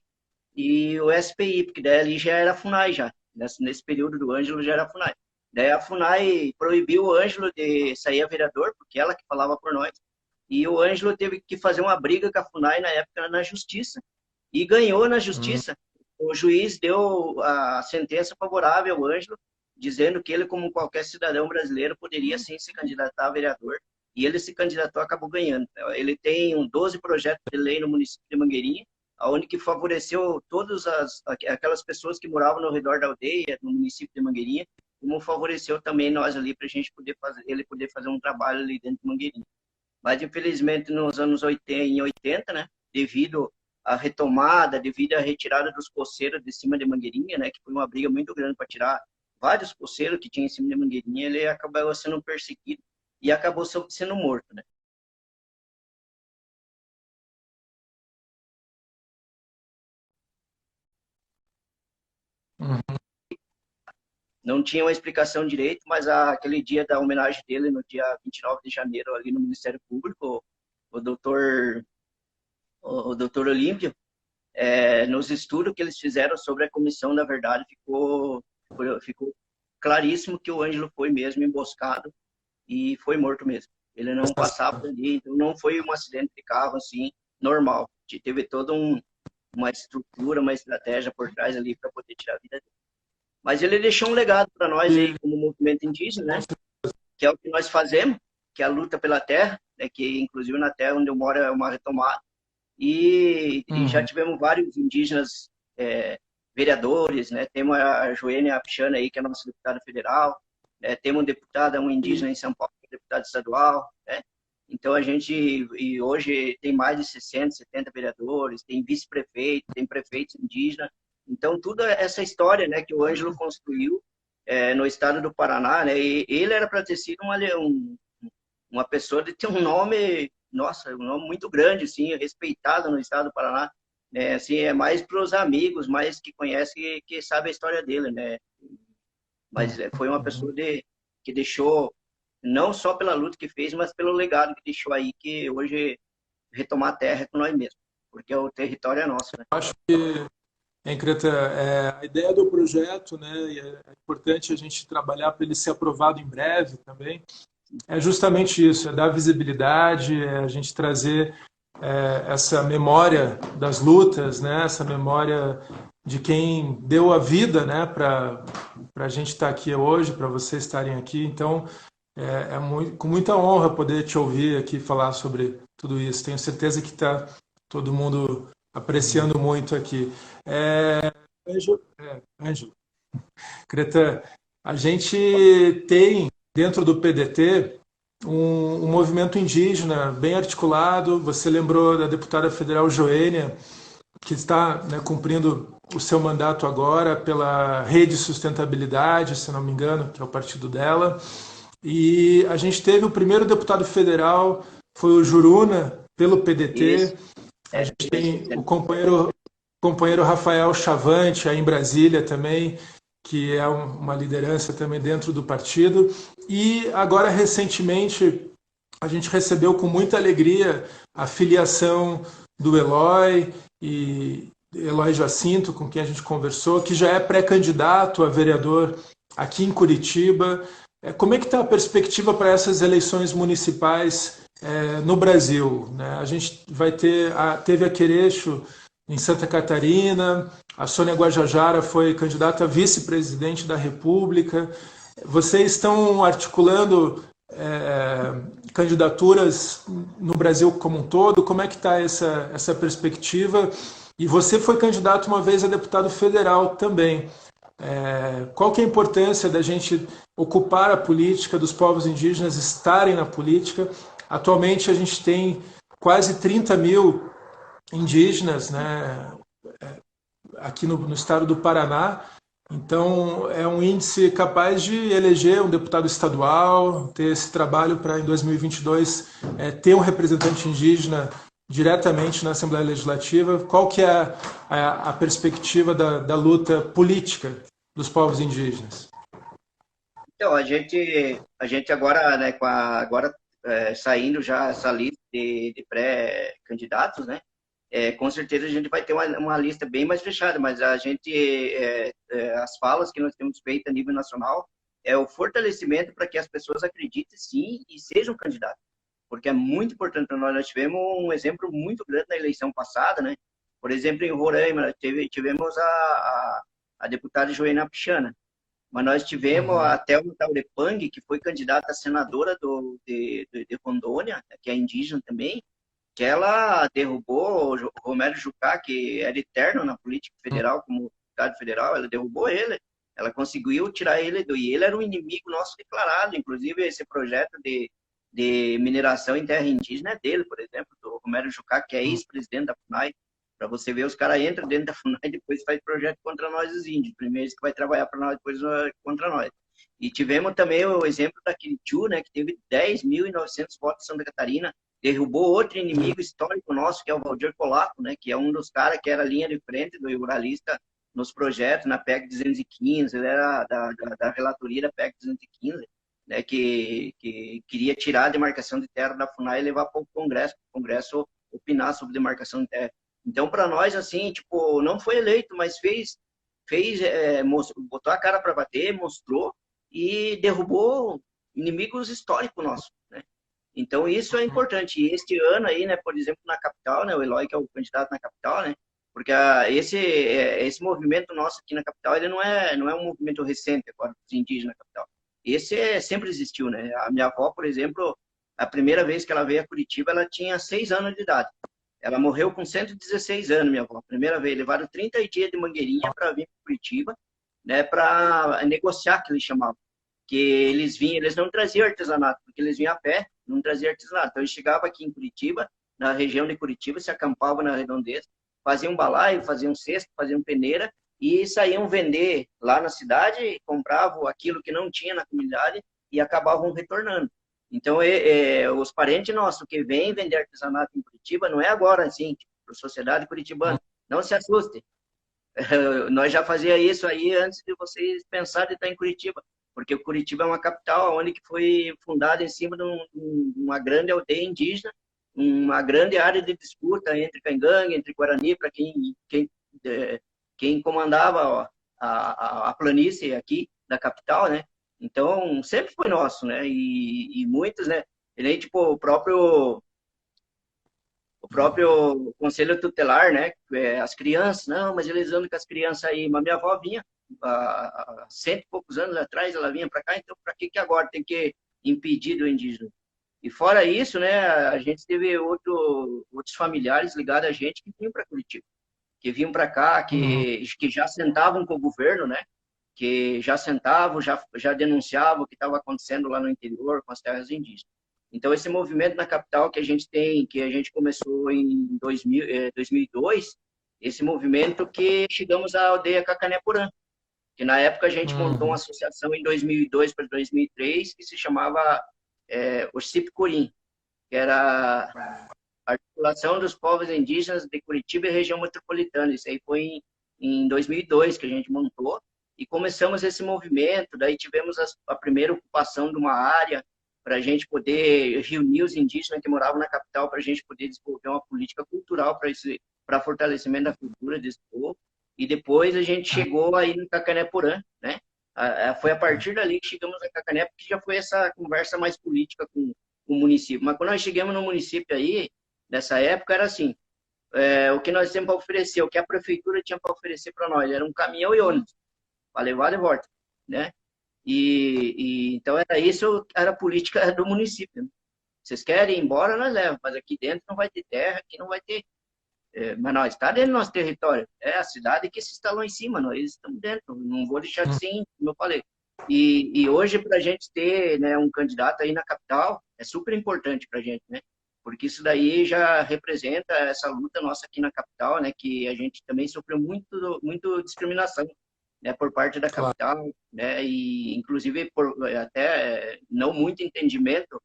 e o SPI, porque daí ali já era a FUNAI já. Nesse período do Ângelo já era a FUNAI. Daí a FUNAI proibiu o Ângelo de sair a vereador, porque ela que falava por nós. E o Ângelo teve que fazer uma briga com a FUNAI na época na justiça. E ganhou na Uhum. justiça. O juiz deu a sentença favorável ao Ângelo, dizendo que ele, como qualquer cidadão brasileiro, poderia sim se candidatar a vereador. E ele se candidatou e acabou ganhando. Ele tem 12 projetos de lei no município de Mangueirinha, onde que favoreceu todas aquelas pessoas que moravam no redor da aldeia, no município de Mangueirinha, como favoreceu também nós ali para a gente ele poder fazer um trabalho ali dentro de Mangueirinha. Mas, infelizmente, nos anos 80, né, devido à retomada, devido à retirada dos poceiros de cima de Mangueirinha, né, que foi uma briga muito grande para tirar vários poceiros que tinha em cima de Mangueirinha, ele acabou sendo perseguido e acabou sendo morto, né? Uhum. Não tinha uma explicação direito, mas aquele dia da homenagem dele, no dia 29 de janeiro, ali no Ministério Público, o doutor, o doutor Olímpio, nos estudos que eles fizeram sobre a Comissão da Verdade, ficou claríssimo que o Ângelo foi mesmo emboscado e foi morto mesmo. Ele não passava ali, então não foi um acidente de carro assim, normal. Teve toda uma estrutura, uma estratégia por trás ali para poder tirar a vida dele. Mas ele deixou um legado para nós aí, E, como movimento indígena, né? Que é o que nós fazemos, que é a luta pela terra, né? Que inclusive na terra onde eu moro é uma retomada. E já uhum. tivemos vários indígenas vereadores, né? Temos a Joênia Pichana aí, que é a nossa deputada federal, temos um deputado, um indígena em São Paulo, que é deputado estadual, né? Então a gente, e hoje tem mais de 60, 70 vereadores, tem vice-prefeito, tem prefeitos indígenas. Então toda essa história, né, que o Ângelo construiu no estado do Paraná, né? E ele era para ter sido uma pessoa de ter um nome, nossa, um nome muito grande, assim, respeitado no estado do Paraná. Assim, é mais para os amigos, mais que conhecem, que sabe a história dele, né? Mas foi uma Uhum. pessoa que deixou, não só pela luta que fez, mas pelo legado que deixou aí, que hoje retomar a terra é com nós mesmos, porque o território é nosso, né? Acho que, Creta, a ideia do projeto, né, e é importante a gente trabalhar para ele ser aprovado em breve também, é justamente isso, é dar visibilidade, é a gente trazer essa memória das lutas, né, essa memória de quem deu a vida, né, para a gente estar aqui hoje, para vocês estarem aqui. Então, com muita honra poder te ouvir aqui falar sobre tudo isso. Tenho certeza que está todo mundo apreciando muito aqui. Ângelo, Creta, a gente tem dentro do PDT um movimento indígena bem articulado. Você lembrou da deputada federal Joênia, que está, né, cumprindo o seu mandato agora pela Rede Sustentabilidade, se não me engano, que é o partido dela. E a gente teve o primeiro deputado federal, foi o Juruna, pelo Esse, PDT. A gente tem o presidente. companheiro Rafael Chavante, aí em Brasília também, que é uma liderança também dentro do partido. E agora, recentemente, a gente recebeu com muita alegria a filiação do Eloy Jacinto, com quem a gente conversou, que já é pré-candidato a vereador aqui em Curitiba. Como é que está a perspectiva para essas eleições municipais no Brasil, né? A gente teve a Querechro em Santa Catarina, a Sônia Guajajara foi candidata a vice-presidente da República. Vocês estão articulando candidaturas no Brasil como um todo? Como é que está essa perspectiva? E você foi candidato uma vez a deputado federal também. Qual que é a importância da gente ocupar a política, dos povos indígenas estarem na política? Atualmente a gente tem quase 30 mil indígenas, né, aqui no estado do Paraná. Então é um índice capaz de eleger um deputado estadual, ter esse trabalho para em 2022 ter um representante indígena diretamente na Assembleia Legislativa. Qual que é a perspectiva da luta política dos povos indígenas? Então, a gente agora, né, saindo já essa lista de pré-candidatos, né, com certeza a gente vai ter uma lista bem mais fechada, mas a gente, as falas que nós temos feito a nível nacional é o fortalecimento para que as pessoas acreditem sim e sejam candidatos, porque é muito importante para nós. Nós tivemos um exemplo muito grande na eleição passada, né? Por exemplo, em Roraima, tivemos a deputada Joena Pichana, mas nós tivemos a Thelma Taurepang, que foi candidata a senadora de Rondônia, que é indígena também, que ela derrubou o Romero Jucá, que era eterno na política federal, como deputado federal, ela derrubou ele, ela conseguiu tirar ele e ele era um inimigo nosso declarado, inclusive esse projeto de mineração em terra indígena é dele, por exemplo, do Romero Jucá, que é ex-presidente da FUNAI. Para você ver, os caras entram dentro da FUNAI e depois faz projeto contra nós, os índios. Primeiro que vai trabalhar para nós, depois contra nós. E tivemos também o exemplo da Quiritiu, né, que teve 10.900 votos em Santa Catarina, derrubou outro inimigo histórico nosso, que é o Valdir Colato, né, que é um dos caras que era linha de frente do ruralista nos projetos, na PEC 215, ele era da relatoria da PEC 215, né, que queria tirar a demarcação de terra da FUNAI e levar para o Congresso opinar sobre demarcação de terra. Então, para nós, assim, tipo, não foi eleito, mas botou a cara para bater, mostrou e derrubou inimigos históricos nossos, né? Então, isso é importante. E este ano aí, né, por exemplo, na capital, né, o Eloy, que é o candidato na capital, né, porque esse movimento nosso aqui na capital, ele não é um movimento recente agora, dos indígenas na capital. Esse sempre existiu, né? A minha avó, por exemplo, a primeira vez que ela veio a Curitiba, ela tinha 6 anos de idade. Ela morreu com 116 anos, minha avó. Primeira vez, levaram 30 dias de mangueirinha para vir para Curitiba, né, para negociar, que eles chamavam. Que eles não traziam artesanato, porque eles vinham a pé, não traziam artesanato. Então, eles chegavam aqui em Curitiba, na região de Curitiba, se acampavam na redondeza, faziam balaio, faziam cesto, faziam peneira, e saíam vender lá na cidade, compravam aquilo que não tinha na comunidade e acabavam retornando. Então, os parentes nossos que vêm vender artesanato em Curitiba, não é agora, assim, para a sociedade curitibana, não se assustem. Nós já fazia isso aí antes de vocês pensarem de estar em Curitiba, porque o Curitiba é uma capital onde que foi fundada em cima de uma grande aldeia indígena, uma grande área de disputa entre Caingangue, entre Guarani, para quem comandava ó, a planície aqui da capital, né? Então, sempre foi nosso, né? E muitos, né? E nem, tipo, o próprio conselho tutelar, né? As crianças, não, mas eles andam com as crianças aí. Mas minha avó vinha, há 100 e poucos anos atrás, ela vinha para cá, então para que agora tem que impedir do indígena? E fora isso, né? A gente teve outros familiares ligados a gente que vinham para Curitiba, que vinham para cá, que já sentavam com o governo, né? Que já sentavam, já denunciavam o que estava acontecendo lá no interior com as terras indígenas. Então, esse movimento na capital que a gente tem, que a gente começou em 2002, esse movimento que chegamos à aldeia Cacanéporã, que na época a gente montou uma associação em 2002 para 2003, que se chamava Ocipcorim, que era a articulação dos povos indígenas de Curitiba e região metropolitana. Isso aí foi em 2002 que a gente montou, e começamos esse movimento. Daí tivemos a primeira ocupação de uma área para a gente poder reunir os indígenas que moravam na capital, para a gente poder desenvolver uma política cultural para fortalecimento da cultura desse povo. E depois a gente chegou aí no Cacanéporã, né? Foi a partir dali que chegamos a Cacané, porque já foi essa conversa mais política com o município. Mas quando nós chegamos no município aí, nessa época, era assim, o que nós temos para oferecer, o que a prefeitura tinha para oferecer para nós, era um caminhão e ônibus, para levar e volta, né? Então era isso, era a política do município. Né? Vocês querem ir embora, nós levamos, mas aqui dentro não vai ter terra, aqui não vai ter. Mas nós está dentro do nosso território. É a cidade que se instalou em cima, nós estamos dentro. Não vou deixar de ser íntimo, como eu falei. E hoje, para a gente ter, né, um candidato aí na capital, é super importante para a gente, né? Porque isso daí já representa essa luta nossa aqui na capital, né? Que a gente também sofreu muito discriminação, né, por parte da Claro. capital, né? E inclusive por até não muito entendimento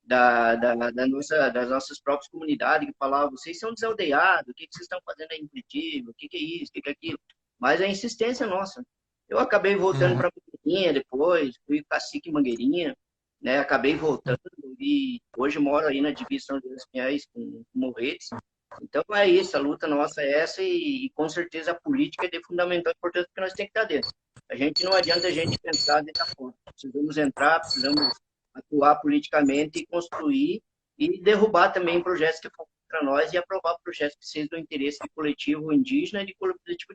das nossas próprias comunidades, que falavam, vocês são desaldeados, o que vocês estão fazendo aí em Curitiba, o que é isso, o que é aquilo. Mas a insistência nossa. Eu acabei voltando Uhum. para Mangueirinha depois, fui cacique em Mangueirinha, né? Acabei voltando e hoje moro aí na divisão dos Pinhais com Morretes. Então é isso, a luta nossa é essa e com certeza a política é de fundamental importância porque nós temos que estar dentro. A gente não adianta a gente pensar de estar fora. Precisamos entrar, precisamos atuar politicamente e construir e derrubar também projetos que for para nós e aprovar projetos que sejam do interesse coletivo indígena e de coletivo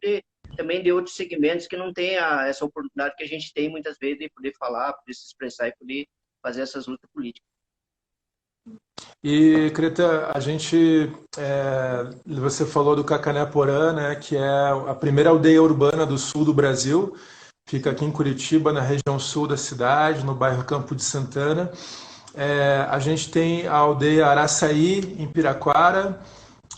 também de outros segmentos que não têm essa oportunidade que a gente tem muitas vezes de poder falar, poder se expressar e poder fazer essas lutas políticas. E, Creta, você falou do Cacané-Porã, né, que é a primeira aldeia urbana do sul do Brasil, fica aqui em Curitiba, na região sul da cidade, no bairro Campo de Santana. A gente tem a aldeia Araçaí, em Piraquara,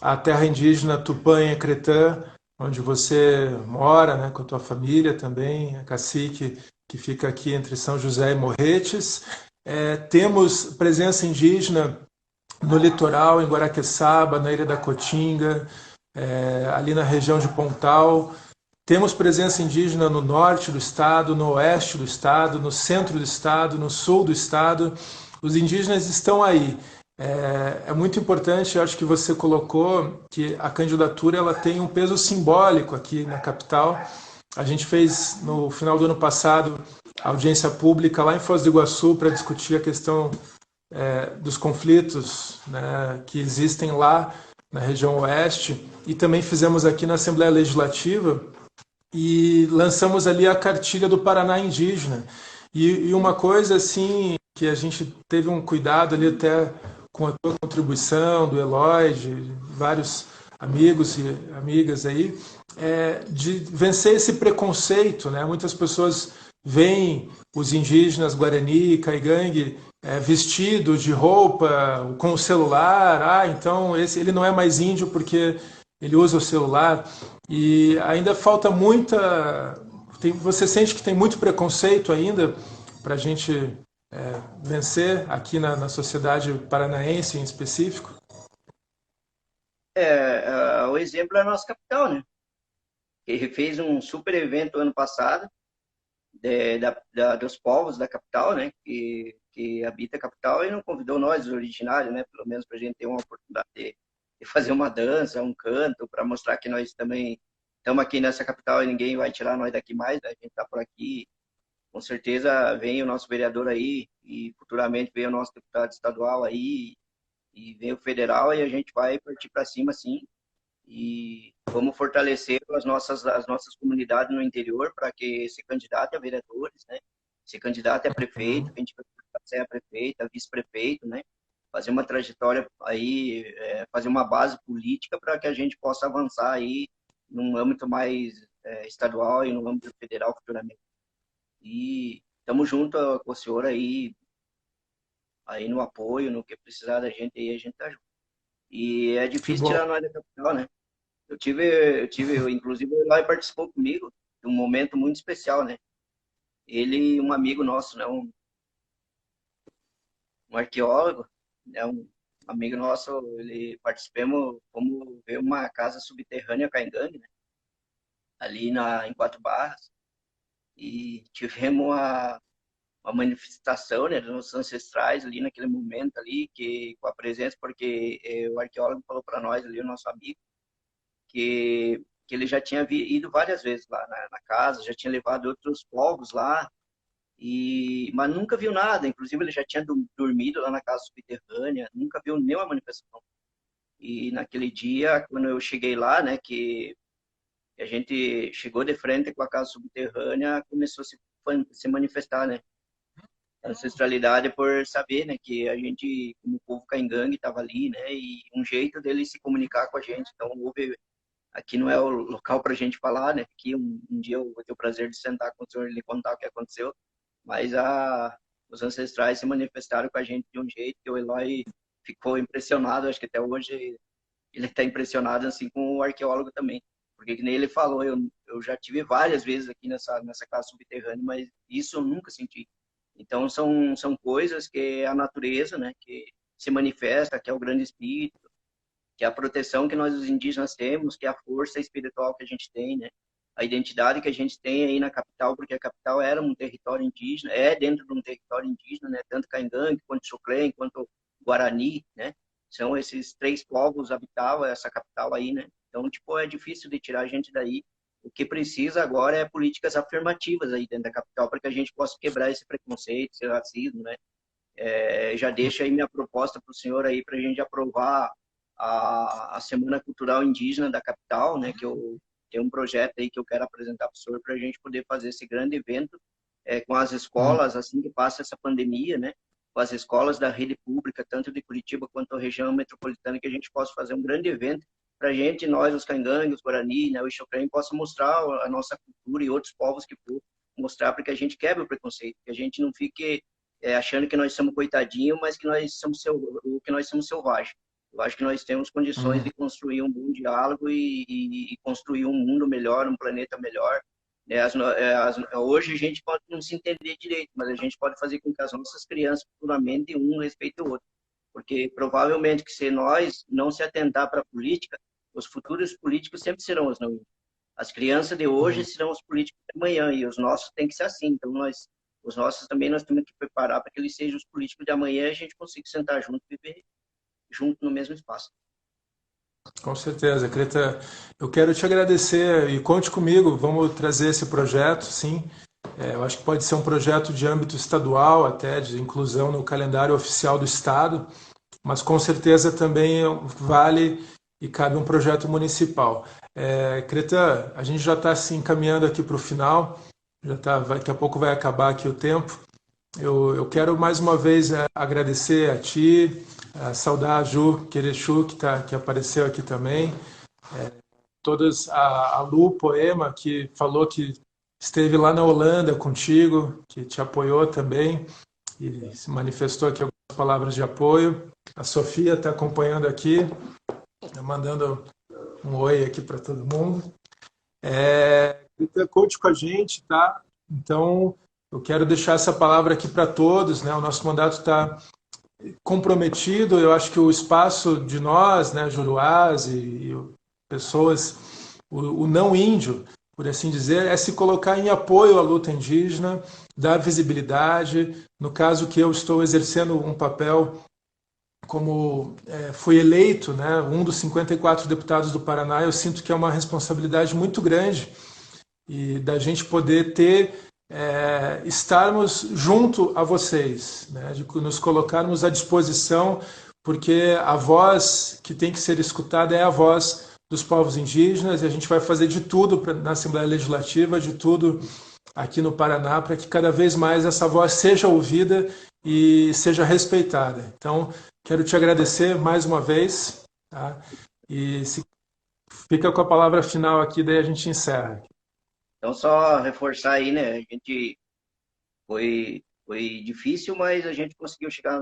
a terra indígena Tupã Cretã, onde você mora, né, com a tua família também, a cacique que fica aqui entre São José e Morretes. Temos presença indígena no litoral, em Guaraqueçaba, na Ilha da Cotinga, ali na região de Pontal. Temos presença indígena no norte do estado, no oeste do estado, no centro do estado, no sul do estado. Os indígenas estão aí. É muito importante, eu acho que você colocou que a candidatura ela tem um peso simbólico aqui na capital. A gente fez no final do ano passado audiência pública lá em Foz do Iguaçu para discutir a questão dos conflitos, né, que existem lá na região oeste, e também fizemos aqui na Assembleia Legislativa e lançamos ali a cartilha do Paraná Indígena. E uma coisa assim que a gente teve um cuidado ali até com a tua contribuição, do Eloy, de vários amigos e amigas aí, de vencer esse preconceito, né? Muitas pessoas veem os indígenas Guarani, Caigangue, vestidos de roupa, com o celular, então ele não é mais índio porque ele usa o celular. E ainda falta muita. Você sente que tem muito preconceito ainda para a gente vencer aqui na sociedade paranaense em específico? O exemplo é a nossa capital, né? Ele fez um super evento ano passado dos povos da capital, né? Que habita a capital e não convidou nós, os originários, né? Pelo menos para a gente ter uma oportunidade de fazer uma dança, um canto, para mostrar que nós também estamos aqui nessa capital e ninguém vai tirar nós daqui mais, né? A gente está por aqui. Com certeza vem o nosso vereador aí e futuramente vem o nosso deputado estadual aí e vem o federal e a gente vai partir para cima, sim. E vamos fortalecer as nossas comunidades no interior para que se candidate a vereadores, né? Se candidato a prefeito, que a gente vai ser a prefeita, a vice-prefeito, né? Fazer uma trajetória aí, fazer uma base política para que a gente possa avançar aí num âmbito mais estadual e no âmbito federal futuramente. E estamos junto com o senhor aí no apoio, no que precisar da gente aí, a gente tá junto. E é Que difícil bom. tirar nós da capital, né? Inclusive, o Eloy participou comigo de um momento muito especial, né? Ele, um amigo nosso, né? Um arqueólogo, né? Um amigo nosso, ele participamos como ver uma casa subterrânea Caingangue, né? Ali em Quatro Barras. E tivemos uma manifestação, né, dos nossos ancestrais ali naquele momento ali, que com a presença, porque o arqueólogo falou para nós ali, o nosso amigo, que que ele já tinha ido várias vezes lá na casa, já tinha levado outros povos lá, mas nunca viu nada. Inclusive, ele já tinha dormido lá na casa subterrânea, nunca viu nenhuma manifestação. E naquele dia, quando eu cheguei lá, né, que a gente chegou de frente com a casa subterrânea, começou a se manifestar, né? A ancestralidade por saber, né, que a gente, como povo caingangue, estava ali, né, e um jeito dele se comunicar com a gente. Então, aqui não é o local para a gente falar, né? Aqui um dia eu vou ter o prazer de sentar com o senhor e lhe contar o que aconteceu, mas os ancestrais se manifestaram com a gente de um jeito que o Eloy ficou impressionado. Acho que até hoje ele está impressionado assim com o arqueólogo também, porque que nem ele falou, eu já tive várias vezes aqui nessa casa subterrânea, mas isso eu nunca senti. Então são coisas que a natureza, né, que se manifesta, que é o grande espírito, que é a proteção que nós os indígenas temos, que é a força espiritual que a gente tem, né? A identidade que a gente tem aí na capital, porque a capital era um território indígena, é dentro de um território indígena, né? Tanto Caingangue, quanto Xoclém, quanto Guarani, né? São esses três povos habitavam essa capital aí, né? Então, tipo, é difícil de tirar a gente daí. O que precisa agora é políticas afirmativas aí dentro da capital, para que a gente possa quebrar esse preconceito, esse racismo, né? Já deixo aí minha proposta para o senhor aí, para a gente aprovar a Semana Cultural Indígena da capital, né? Que eu tenho um projeto aí que eu quero apresentar para o senhor, para a gente poder fazer esse grande evento com as escolas, assim que passa essa pandemia, né? Com as escolas da rede pública, tanto de Curitiba quanto da região metropolitana, que a gente possa fazer um grande evento para a gente, nós, os Caingangues, os Guarani, né, o Ixoclém, possa mostrar a nossa cultura e outros povos que for, mostrar para que a gente quebre o preconceito, que a gente não fique achando que nós somos coitadinhos, mas que nós somos selvagens. Eu acho que nós temos condições de construir um bom diálogo e construir um mundo melhor, um planeta melhor. Hoje a gente pode não se entender direito, mas a gente pode fazer com que as nossas crianças futuramente um respeite o outro. Porque provavelmente que se nós não se atentar para a política, os futuros políticos sempre serão os não. As crianças de hoje serão os políticos de amanhã, e os nossos tem que ser assim. Então, os nossos também nós temos que preparar para que eles sejam os políticos de amanhã e a gente consiga sentar junto e viver junto no mesmo espaço. Com certeza, Creta. Eu quero te agradecer e conte comigo. Vamos trazer esse projeto, sim. Eu acho que pode ser um projeto de âmbito estadual, até de inclusão no calendário oficial do Estado, mas com certeza também vale e cabe um projeto municipal. Creta, a gente já está se encaminhando aqui para o final, daqui a pouco vai acabar aqui o tempo. Eu quero mais uma vez agradecer a ti, saudar a Ju Querechu, que apareceu aqui também, a Lu Poema, que falou que esteve lá na Holanda contigo, que te apoiou também e se manifestou aqui algumas palavras de apoio. A Sofia está acompanhando aqui, mandando um oi aqui para todo mundo. Conte com a gente, tá? Então, eu quero deixar essa palavra aqui para todos, né? O nosso mandato está comprometido. Eu acho que o espaço de nós, né, juruás e pessoas, o não índio, por assim dizer, é se colocar em apoio à luta indígena, dar visibilidade. No caso que eu estou exercendo um papel como fui eleito, né, um dos 54 deputados do Paraná, eu sinto que é uma responsabilidade muito grande e da gente poder estarmos junto a vocês, né, de nos colocarmos à disposição, porque a voz que tem que ser escutada é a voz dos povos indígenas, e a gente vai fazer de tudo na Assembleia Legislativa, de tudo aqui no Paraná, para que cada vez mais essa voz seja ouvida e seja respeitada. Então, quero te agradecer mais uma vez, tá? E fica com a palavra final aqui, daí a gente encerra. Então, só reforçar aí, né? A gente foi difícil, mas a gente conseguiu chegar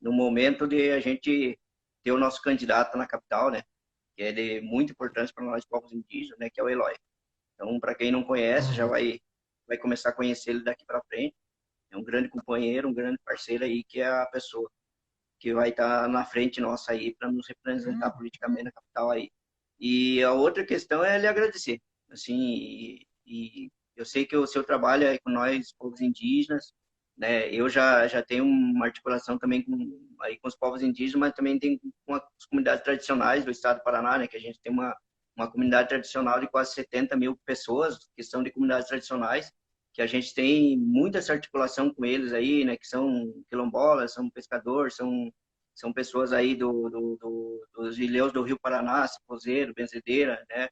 no momento de a gente ter o nosso candidato na capital, né? Que é de muita importância para nós, povos indígenas, né? Que é o Eloy. Então, para quem não conhece, já vai começar a conhecer ele daqui para frente. É um grande companheiro, um grande parceiro aí, que é a pessoa que vai estar na frente nossa aí para nos representar politicamente na capital aí. E a outra questão é lhe agradecer. Assim, e eu sei que o seu trabalho é com nós, povos indígenas, né? Eu já tenho uma articulação também com os povos indígenas, mas também tem com as comunidades tradicionais do estado do Paraná, né? Que a gente tem uma comunidade tradicional de quase 70 mil pessoas que são de comunidades tradicionais, que a gente tem muita essa articulação com eles aí, né, que são quilombolas, são pescadores, são pessoas aí dos ilhéus do Rio Paraná, Cipozeiro, Benzedeira, né?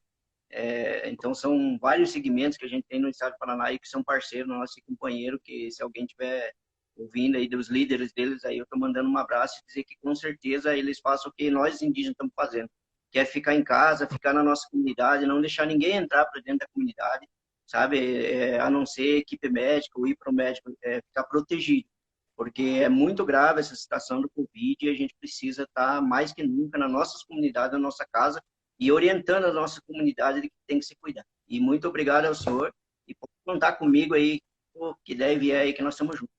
Então, são vários segmentos que a gente tem no estado do Paraná e que são parceiros, nosso companheiro, que se alguém tiver ouvindo aí dos líderes deles, aí eu estou mandando um abraço e dizer que com certeza eles façam o que nós indígenas estamos fazendo, que é ficar em casa, ficar na nossa comunidade, não deixar ninguém entrar para dentro da comunidade, sabe? A não ser equipe médica ou ir para o médico, ficar protegido, porque é muito grave essa situação do Covid e a gente precisa estar mais que nunca nas nossas comunidades, na nossa casa, e orientando a nossa comunidade de que tem que se cuidar. E muito obrigado ao senhor, e pode contar comigo aí, que deve ir aí, que nós estamos juntos.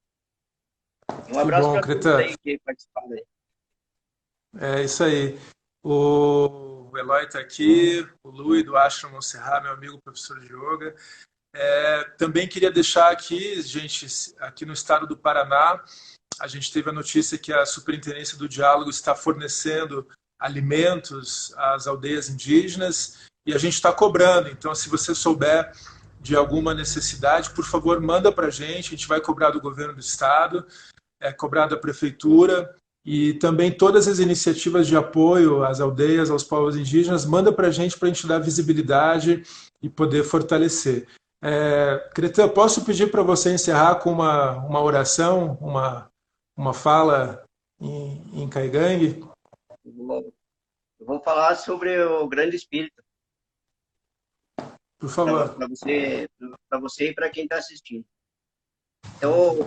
Um abraço para todos aí que participaram aí. É isso aí. O Eloy está aqui, o Lui do Ashram Monserrat, meu amigo professor de yoga. Também queria deixar aqui, gente, aqui no estado do Paraná, a gente teve a notícia que a Superintendência do Diálogo está fornecendo alimentos às aldeias indígenas e a gente está cobrando. Então, se você souber de alguma necessidade, por favor, manda para a gente vai cobrar do governo do estado, cobrar da prefeitura, e também todas as iniciativas de apoio às aldeias, aos povos indígenas, manda para a gente dar visibilidade e poder fortalecer. Cretã, posso pedir para você encerrar com uma oração, uma fala em Caigangue? Eu vou falar sobre o Grande Espírito. Por favor. Para você e para quem está assistindo. Então,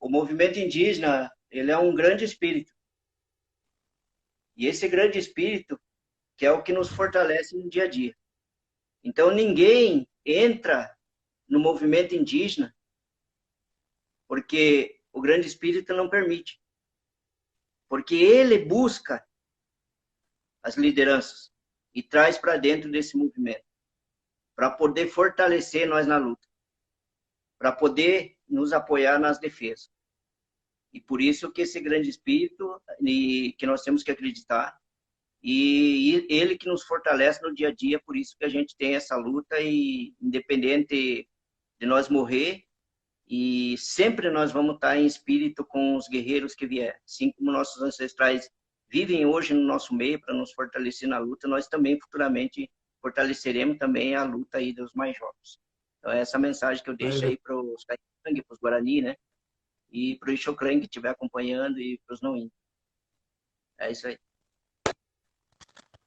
o movimento indígena, ele é um grande espírito. E esse grande espírito que é o que nos fortalece no dia a dia. Então, ninguém entra no movimento indígena porque o grande espírito não permite. Porque ele busca as lideranças e traz para dentro desse movimento para poder fortalecer nós na luta, para poder nos apoiar nas defesas. E por isso que esse grande espírito, que nós temos que acreditar, e ele que nos fortalece no dia a dia, por isso que a gente tem essa luta, e independente de nós morrer, e sempre nós vamos estar em espírito com os guerreiros que vierem. Assim como nossos ancestrais vivem hoje no nosso meio para nos fortalecer na luta, nós também futuramente fortaleceremos também a luta aí dos mais jovens. Então, essa mensagem que eu deixo aí para os Caigangue, para os Guarani, né? E para o Ixoclã que estiver acompanhando e para os não índios. É isso aí.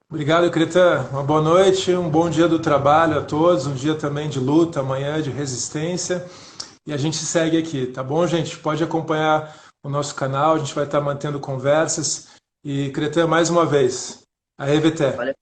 Obrigado, Cretã. Uma boa noite, um bom dia do trabalho a todos, um dia também de luta, amanhã de resistência. E a gente segue aqui, tá bom, gente? Pode acompanhar o nosso canal, a gente vai estar mantendo conversas. E, Cretã, mais uma vez, a EVT. Valeu.